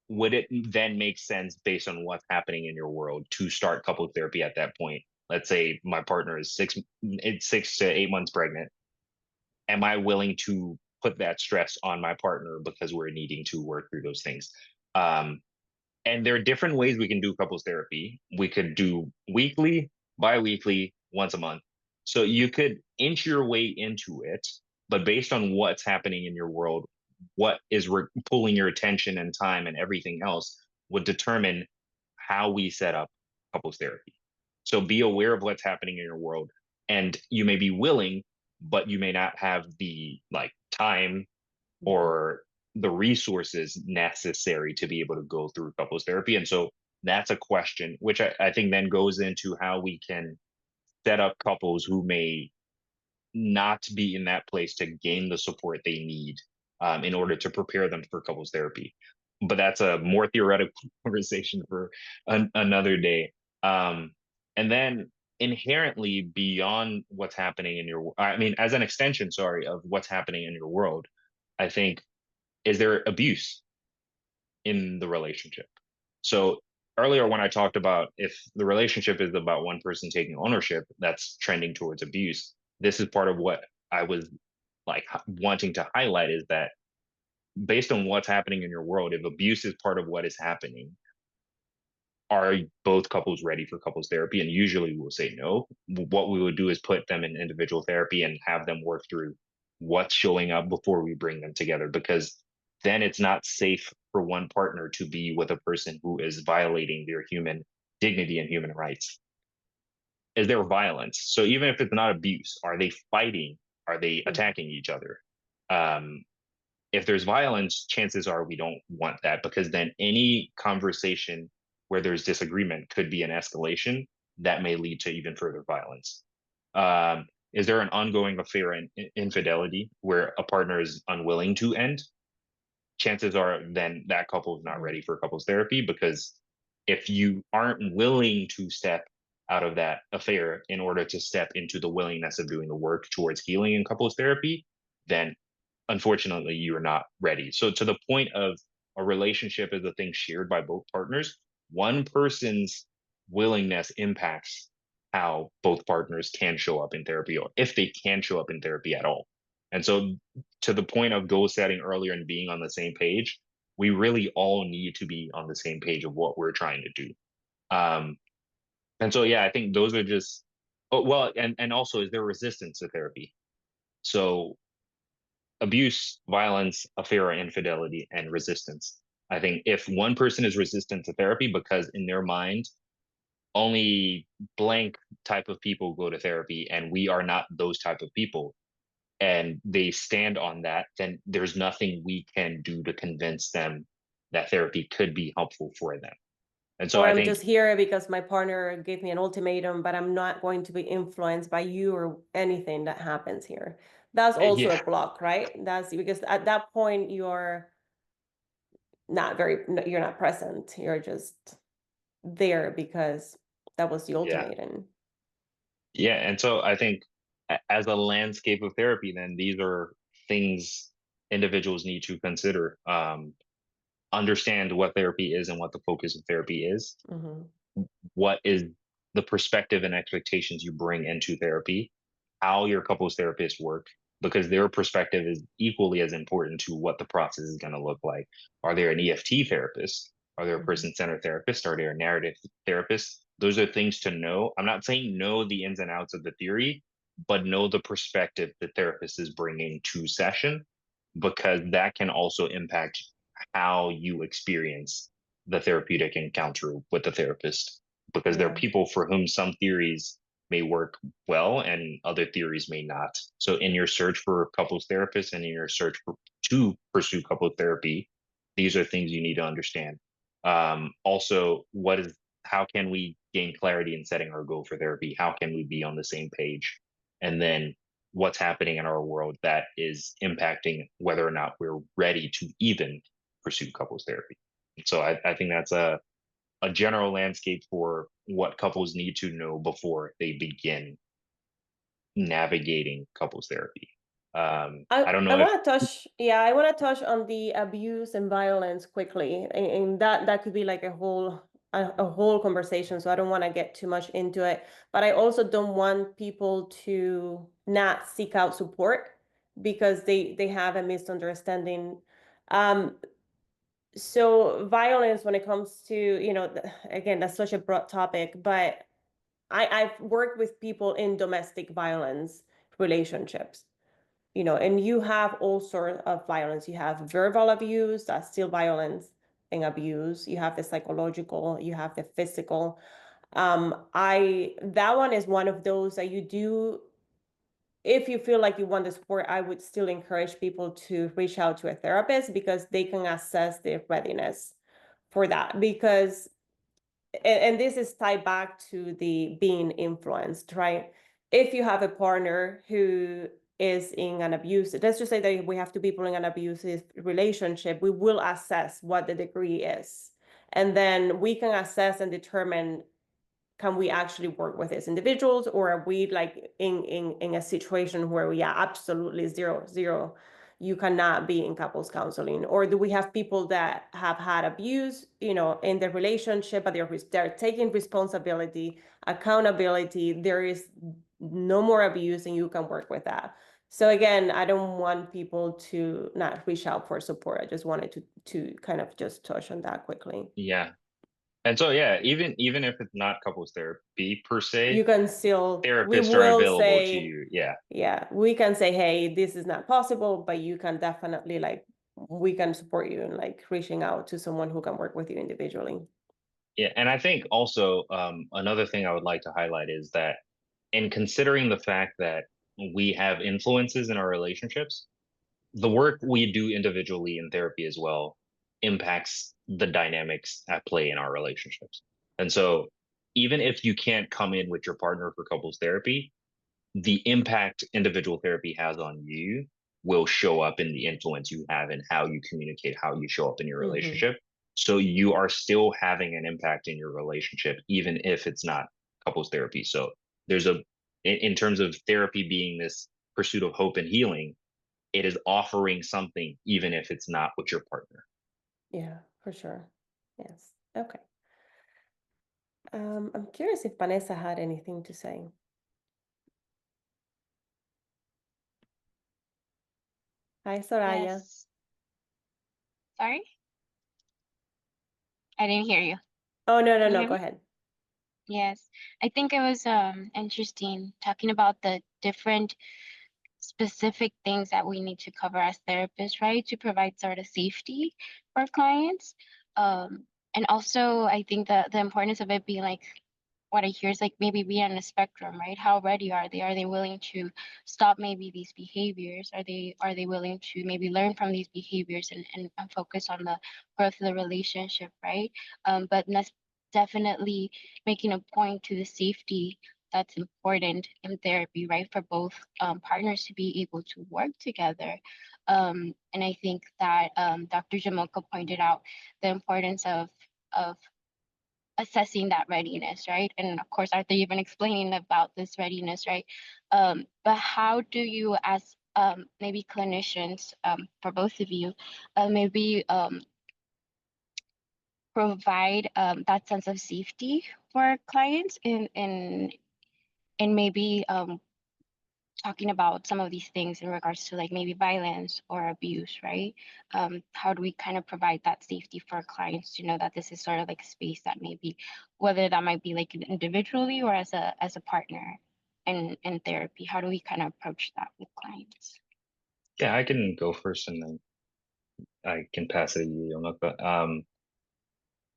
Would it then make sense, based on what's happening in your world, to start couples therapy at that point? Let's say my partner is 6 to 8 months pregnant. Am I willing to put that stress on my partner because we're needing to work through those things. Um, and there are different ways we can do couples therapy. We could do weekly, bi-weekly, once a month. So you could inch your way into it, but based on what's happening in your world, what is pulling your attention and time and everything else would determine how we set up couples therapy. So be aware of what's happening in your world, and you may be willing, but you may not have the like time or the resources necessary to be able to go through couples therapy. And so that's a question, which I think then goes into how we can set up couples who may not be in that place to gain the support they need in order to prepare them for couples therapy. But that's a more theoretical conversation for another day. And then inherently beyond what's happening in your, I mean, as an extension, sorry, of what's happening in your world, I think, is there abuse in the relationship? So earlier when I talked about if the relationship is about one person taking ownership, that's trending towards abuse. This is part of what I was like wanting to highlight is that based on what's happening in your world, if abuse is part of what is happening, are both couples ready for couples therapy? And usually we'll say no. What we would do is put them in individual therapy and have them work through what's showing up before we bring them together, because then it's not safe for one partner to be with a person who is violating their human dignity and human rights. Is there violence? So even if it's not abuse, are they fighting? Are they attacking each other? If there's violence, chances are we don't want that, because then any conversation where there's disagreement could be an escalation that may lead to even further violence. Is there an ongoing affair and infidelity where a partner is unwilling to end? Chances are then that couple is not ready for couples therapy, because if you aren't willing to step out of that affair in order to step into the willingness of doing the work towards healing in couples therapy, then unfortunately you are not ready. So to the point of a relationship is a thing shared by both partners, one person's willingness impacts how both partners can show up in therapy, or if they can show up in therapy at all. And so to the point of goal setting earlier and being on the same page, we really all need to be on the same page of what we're trying to do. Um, and so, yeah, I think those are just, oh, well, and also, is there resistance to therapy? So abuse, violence, affair, or infidelity, and resistance. I think if one person is resistant to therapy because in their mind, only blank type of people go to therapy and we are not those type of people, and they stand on that, then there's nothing we can do to convince them that therapy could be helpful for them. And so Or I I'm think, just here because my partner gave me an ultimatum, but I'm not going to be influenced by you or anything that happens here. That's also a yeah, block, right? That's because at that point you're you're not present. You're just there because that was the yeah, ultimatum. yeah. And so I think as a landscape of therapy, then these are things individuals need to consider. Understand what therapy is and what the focus of therapy is. Hmm. What is the perspective and expectations you bring into therapy, how your couples therapists work, because their perspective is equally as important to what the process is going to look like. Are there an EFT therapist? Are there a Hmm. person-centered therapist? Are there a narrative therapist? Those are things to know. I'm not saying know the ins and outs of the theory, but know the perspective the therapist is bringing to session, because that can also impact how you experience the therapeutic encounter with the therapist, because there are Yeah. people for whom some theories may work well and other theories may not. So in your search for couples therapists and in your search to pursue couples therapy, these are things you need to understand. Also, how can we gain clarity in setting our goal for therapy? How can we be on the same page? And then what's happening in our world that is impacting whether or not we're ready to even pursue couples therapy. So I think that's a general landscape for what couples need to know before they begin navigating couples therapy. I don't I know if, want to touch, yeah, I want to touch on the abuse and violence quickly, and that could be like a whole conversation. So I don't want to get too much into it, but I also don't want people to not seek out support because they have a misunderstanding. So violence, when it comes to, again, that's such a broad topic, but I've worked with people in domestic violence relationships, and you have all sorts of violence. You have verbal abuse, that's still violence and abuse. You have the psychological, you have the physical. That one is one of those that you do. If you feel like you want the support, I would still encourage people to reach out to a therapist because they can assess their readiness for that. Because, and this is tied back to the being influenced, right? If you have a partner who is in an abusive, let's just say that we have two people in an abusive relationship, we will assess what the degree is. And then we can assess and determine, can we actually work with these individuals, or are we like in a situation where we are absolutely zero, you cannot be in couples counseling? Or do we have people that have had abuse, in their relationship, but they're taking responsibility, accountability, there is no more abuse, and you can work with that. So again, I don't want people to not reach out for support. I just wanted to kind of just touch on that quickly. Yeah. And so, yeah, even if it's not couples therapy per se, You can still, we therapists are will available to say, you. Yeah. yeah, we can say, hey, this is not possible, but you can definitely, like, we can support you in like reaching out to someone who can work with you individually. Yeah. And I think also another thing I would like to highlight is that in considering the fact that we have influences in our relationships, the work we do individually in therapy as well impacts the dynamics at play in our relationships. And so even if you can't come in with your partner for couples therapy, the impact individual therapy has on you will show up in the influence you have and how you communicate, how you show up in your Mm-hmm. relationship. So you are still having an impact in your relationship, even if it's not couples therapy. So there's in terms of therapy being this pursuit of hope and healing, it is offering something, even if it's not with your partner. Yeah, for sure. Yes. Okay. I'm curious if Vanessa had anything to say. Hi, Soraya. Yes. Sorry? I didn't hear you. Oh, no, Can you no, hear go me? ahead. Yes. I think it was interesting talking about the different specific things that we need to cover as therapists, right? To provide sort of safety for clients. And also I think that the importance of it being like what I hear is like maybe be on a spectrum, right? How ready are they? Are they willing to stop maybe these behaviors? Are they willing to maybe learn from these behaviors and focus on the growth of the relationship, right? But definitely making a point to the safety that's important in therapy, right? For both partners to be able to work together. And I think that Dr. Jamoka pointed out the importance of assessing that readiness, right? And of course, Arthur even explaining about this readiness, right? But how do you, as maybe clinicians, for both of you, maybe provide that sense of safety for clients in maybe talking about some of these things in regards to like maybe violence or abuse, right? How do we kind of provide that safety for clients to know that this is sort of like a space that maybe, whether that might be like individually or as a partner in therapy, how do we kind of approach that with clients? Yeah, I can go first and then I can pass it to you, Yamilka.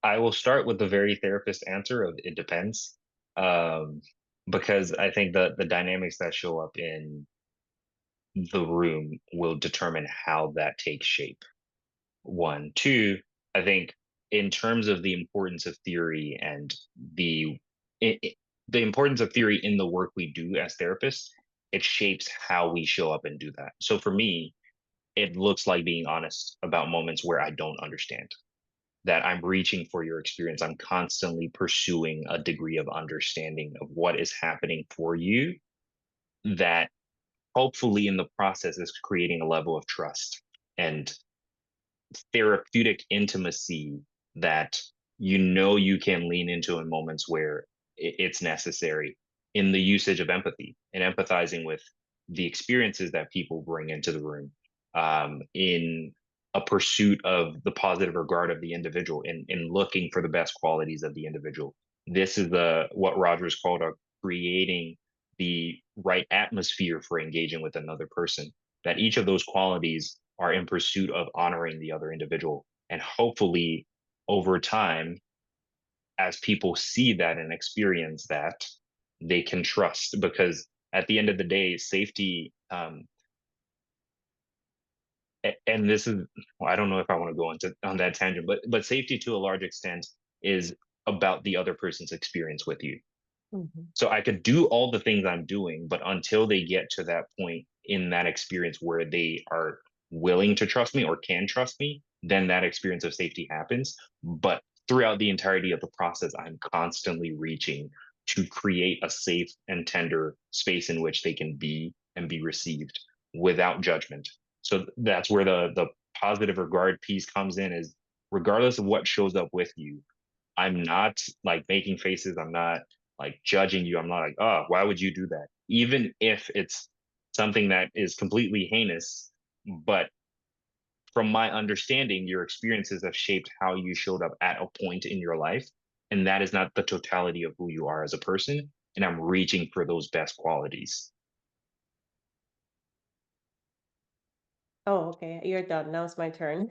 I will start with the very therapist answer of it depends. Um, because I think the dynamics that show up in the room will determine how that takes shape. One. Two, I think in terms of the importance of theory and the the importance of theory in the work we do as therapists, it shapes how we show up and do that. So for me, it looks like being honest about moments where I don't understand, that I'm reaching for your experience. I'm constantly pursuing a degree of understanding of what is happening for you, that hopefully in the process is creating a level of trust and therapeutic intimacy that you can lean into in moments where it's necessary, in the usage of empathy and empathizing with the experiences that people bring into the room, in a pursuit of the positive regard of the individual, in looking for the best qualities of the individual. This is the what Rogers called a creating the right atmosphere for engaging with another person. That each of those qualities are in pursuit of honoring the other individual, and hopefully over time, as people see that and experience that, they can trust, because at the end of the day, safety, and this is, well, I don't know if I want to go into on that tangent, but safety to a large extent is about the other person's experience with you. Mhm. So I could do all the things I'm doing, but until they get to that point in that experience where they are willing to trust me or can trust me, then that experience of safety happens. But throughout the entirety of the process, I'm constantly reaching to create a safe and tender space in which they can be and be received without judgment. So that's where the positive regard piece comes in, is regardless of what shows up with you, I'm not like making faces. I'm not like judging you. I'm not like, oh, why would you do that? Even if it's something that is completely heinous, but from my understanding, your experiences have shaped how you showed up at a point in your life. And that is not the totality of who you are as a person. And I'm reaching for those best qualities. Oh, okay. You're done. Now it's my turn.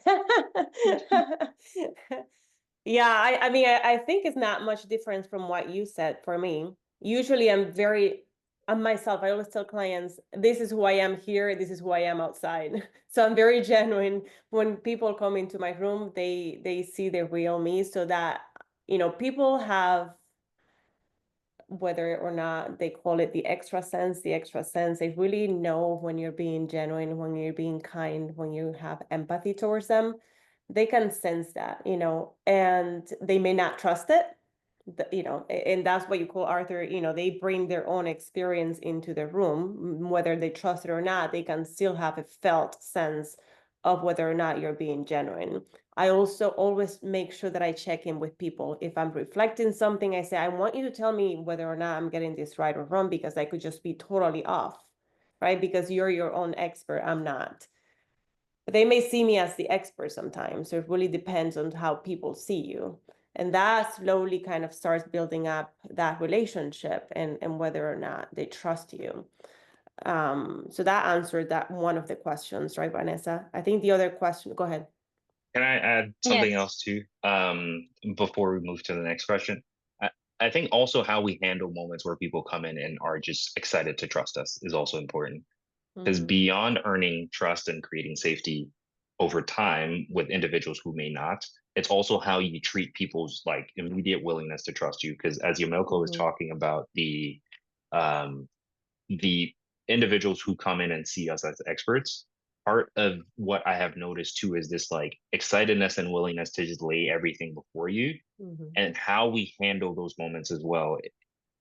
Yeah, I mean, I think it's not much difference from what you said for me. Usually I'm myself. I always tell clients, this is who I am here, this is who I am outside. So I'm very genuine. When people come into my room, they see the real me, so that, people have, whether or not they call it the extra sense, they really know when you're being genuine, when you're being kind, when you have empathy towards them. They can sense that, and they may not trust it, and that's what you call, Arthur, they bring their own experience into the room. Whether they trust it or not, they can still have a felt sense of whether or not you're being genuine. I also always make sure that I check in with people. If I'm reflecting something, I say, I want you to tell me whether or not I'm getting this right or wrong, because I could just be totally off, right? Because you're your own expert, I'm not. But they may see me as the expert sometimes. So it really depends on how people see you. And that slowly kind of starts building up that relationship, and whether or not they trust you. So that answered that one of the questions, right, Vanessa? I think the other question, go ahead. Can I add something Yes. else too, before we move to the next question? I think also how we handle moments where people come in and are just excited to trust us is also important. Because Mhm. beyond earning trust and creating safety over time with individuals who may not, it's also how you treat people's like immediate willingness to trust you. Because as Yamilka was Mhm. talking about um, the individuals who come in and see us as experts, part of what I have noticed too is this like excitedness and willingness to just lay everything before you, Mhm. and how we handle those moments as well.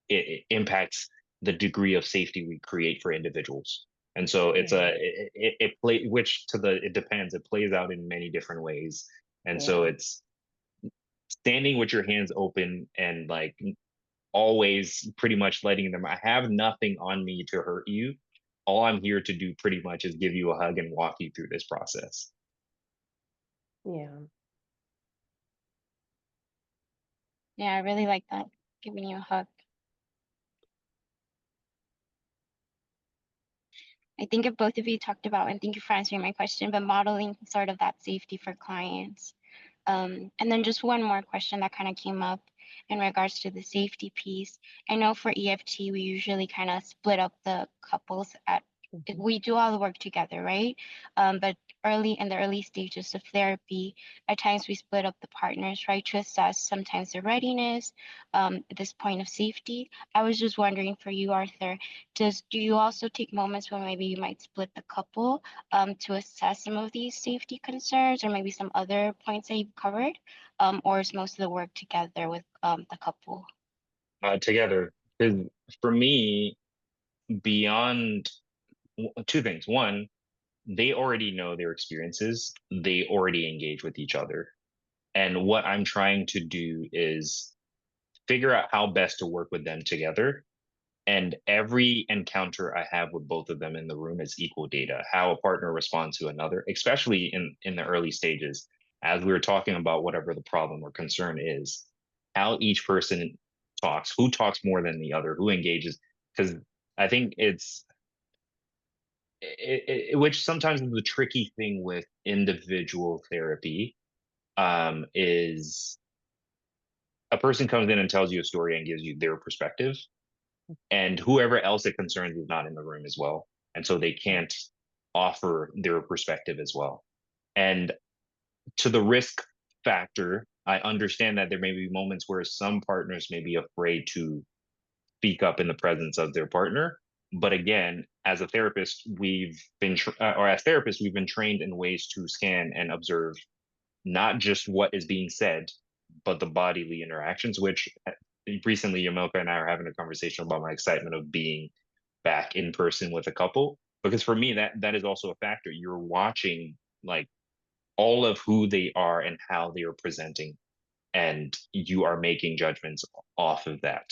It impacts the degree of safety we create for individuals. And so it's Yeah. it play which to the it depends. It plays out in many different ways. And so Yeah. it's standing with your hands open and like always pretty much letting them, I have nothing on me to hurt you. All I'm here to do pretty much is give you a hug and walk you through this process. Yeah. Yeah, I really like that. Giving you a hug. I think if both of you talked about, and thank you for answering my question, but modeling sort of that safety for clients. And then just one more question that kind of came up in regards to the safety piece. I know for EFT, we usually kind of split up the couples at, Mhm. we do all the work together, right? But early in the early stages of therapy, at times we split up the partners, right, to assess sometimes their readiness, at this point of safety. I was just wondering for you, Arthur, do you also take moments when maybe you might split the couple to assess some of these safety concerns or maybe some other points that you've covered? Or is most of the work together with the couple? Together. Because for me, beyond two things. One, they already know their experiences, they already engage with each other. And what I'm trying to do is figure out how best to work with them together And every encounter I have with both of them in the room is equal data. How a partner responds to another, especially in the early stages, as we were talking about whatever the problem or concern is, how each person talks, who talks more than the other, who engages. Because I think which sometimes is the tricky thing with individual therapy, is a person comes in and tells you a story and gives you their perspective, and whoever else it concerns is not in the room as well, and so they can't offer their perspective as well. And to the risk factor, I understand that there may be moments where some partners may be afraid to speak up in the presence of their partner. But again, as a therapist, as therapists, we've been trained in ways to scan and observe not just what is being said, but the bodily interactions, which recently Yamilka and I are having a conversation about my excitement of being back in person with a couple. Because for me, that is also a factor. You're watching like all of who they are and how they are presenting, and you are making judgments off of that.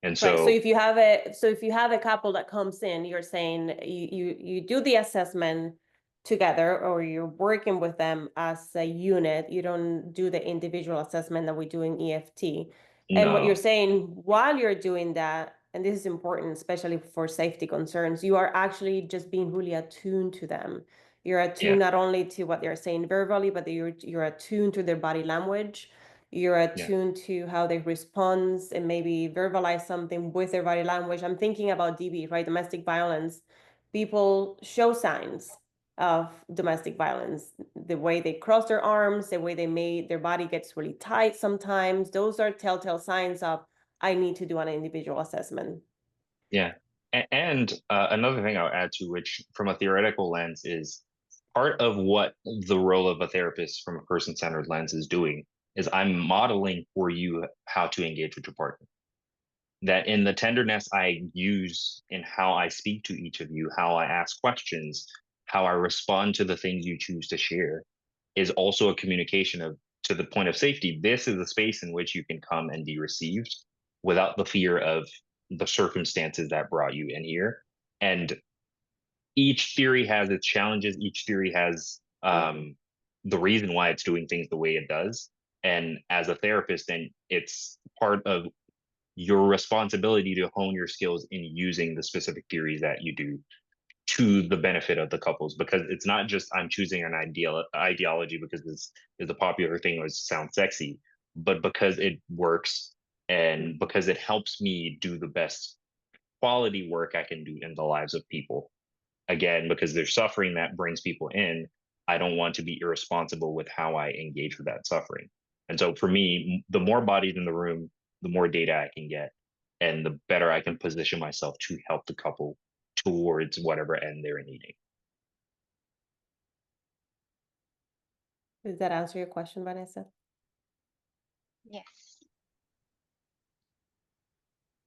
And Right. So so, if you have a couple that comes in, you're saying you do the assessment together, or you're working with them as a unit. You don't do the individual assessment that we do in EFT. And what you're no, saying while you're doing that, and this is important, especially for safety concerns, you are actually just being really attuned to them. You're yeah, attuned not only to what they're saying verbally, but you're attuned to their body language. You're yeah, attuned to how they respond and maybe verbalize something with their body language. I'm thinking about DV, right? Domestic violence. People show signs of domestic violence. The way they cross their arms, the way their body gets really tight sometimes. Those are telltale signs of, I need to do an individual assessment. yeah. And another thing I'll add to, which from a theoretical lens is part of what the role of a therapist from a person-centered lens is doing, is I'm modeling for you how to engage with your partner. That in the tenderness I use in how I speak to each of you, how I ask questions, how I respond to the things you choose to share, is also a communication of, to the point of safety. This is a space in which you can come and be received without the fear of the circumstances that brought you in here. And each theory has its challenges. Each theory has the reason why it's doing things the way it does. And as a therapist, then it's part of your responsibility to hone your skills in using the specific theories that you do to the benefit of the couples, because it's not just I'm choosing an ideology because this is a popular thing or sounds sexy, but because it works and because it helps me do the best quality work I can do in the lives of people. Again, because there's suffering that brings people in, I don't want to be irresponsible with how I engage with that suffering. And so for me, the more bodies in the room, the more data I can get, and the better I can position myself to help the couple towards whatever end they're needing. Does that answer your question, Vanessa? Yes.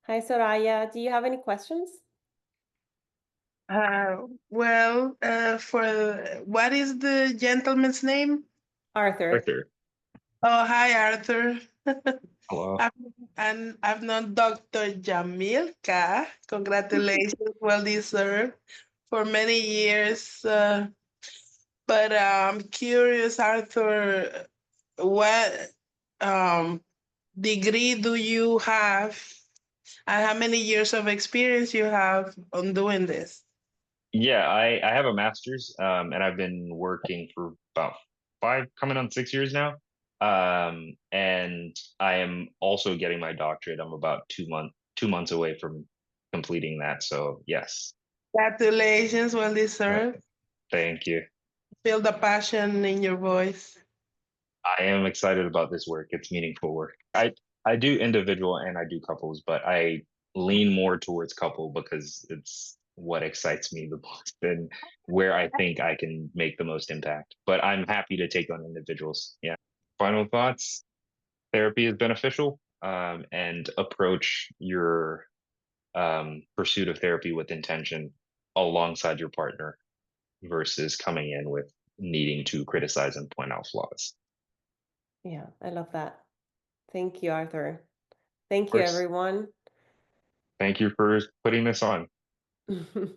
Hi, Soraya. Do you have any questions? For what is the gentleman's name? Arthur. Arthur, Oh, hi, Arthur. hello. I've known Dr. Yamilka. Congratulations, well deserved, for many years. But I'm curious, Arthur, what degree do you have, and how many years of experience you have on doing this? Yeah, I have a master's, and I've been working for about 5, coming on 6 years now. And I am also getting my doctorate. I'm about 2 months away from completing that. So yes, Congratulations, well uh, deserved. thank you. Feel the passion in your voice. I am excited about this work. It's meaningful work. I do individual and I do couples, but I lean more towards couple because it's what excites me the most and where I think I can make the most impact. But I'm happy to take on individuals. Yeah. Final thoughts. Therapy is beneficial, and approach your pursuit of therapy with intention alongside your partner versus coming in with needing to criticize and point out flaws. Yeah, I love that. Thank you, Arthur. Thank Of you, course. everyone. thank you for putting this on. Of course.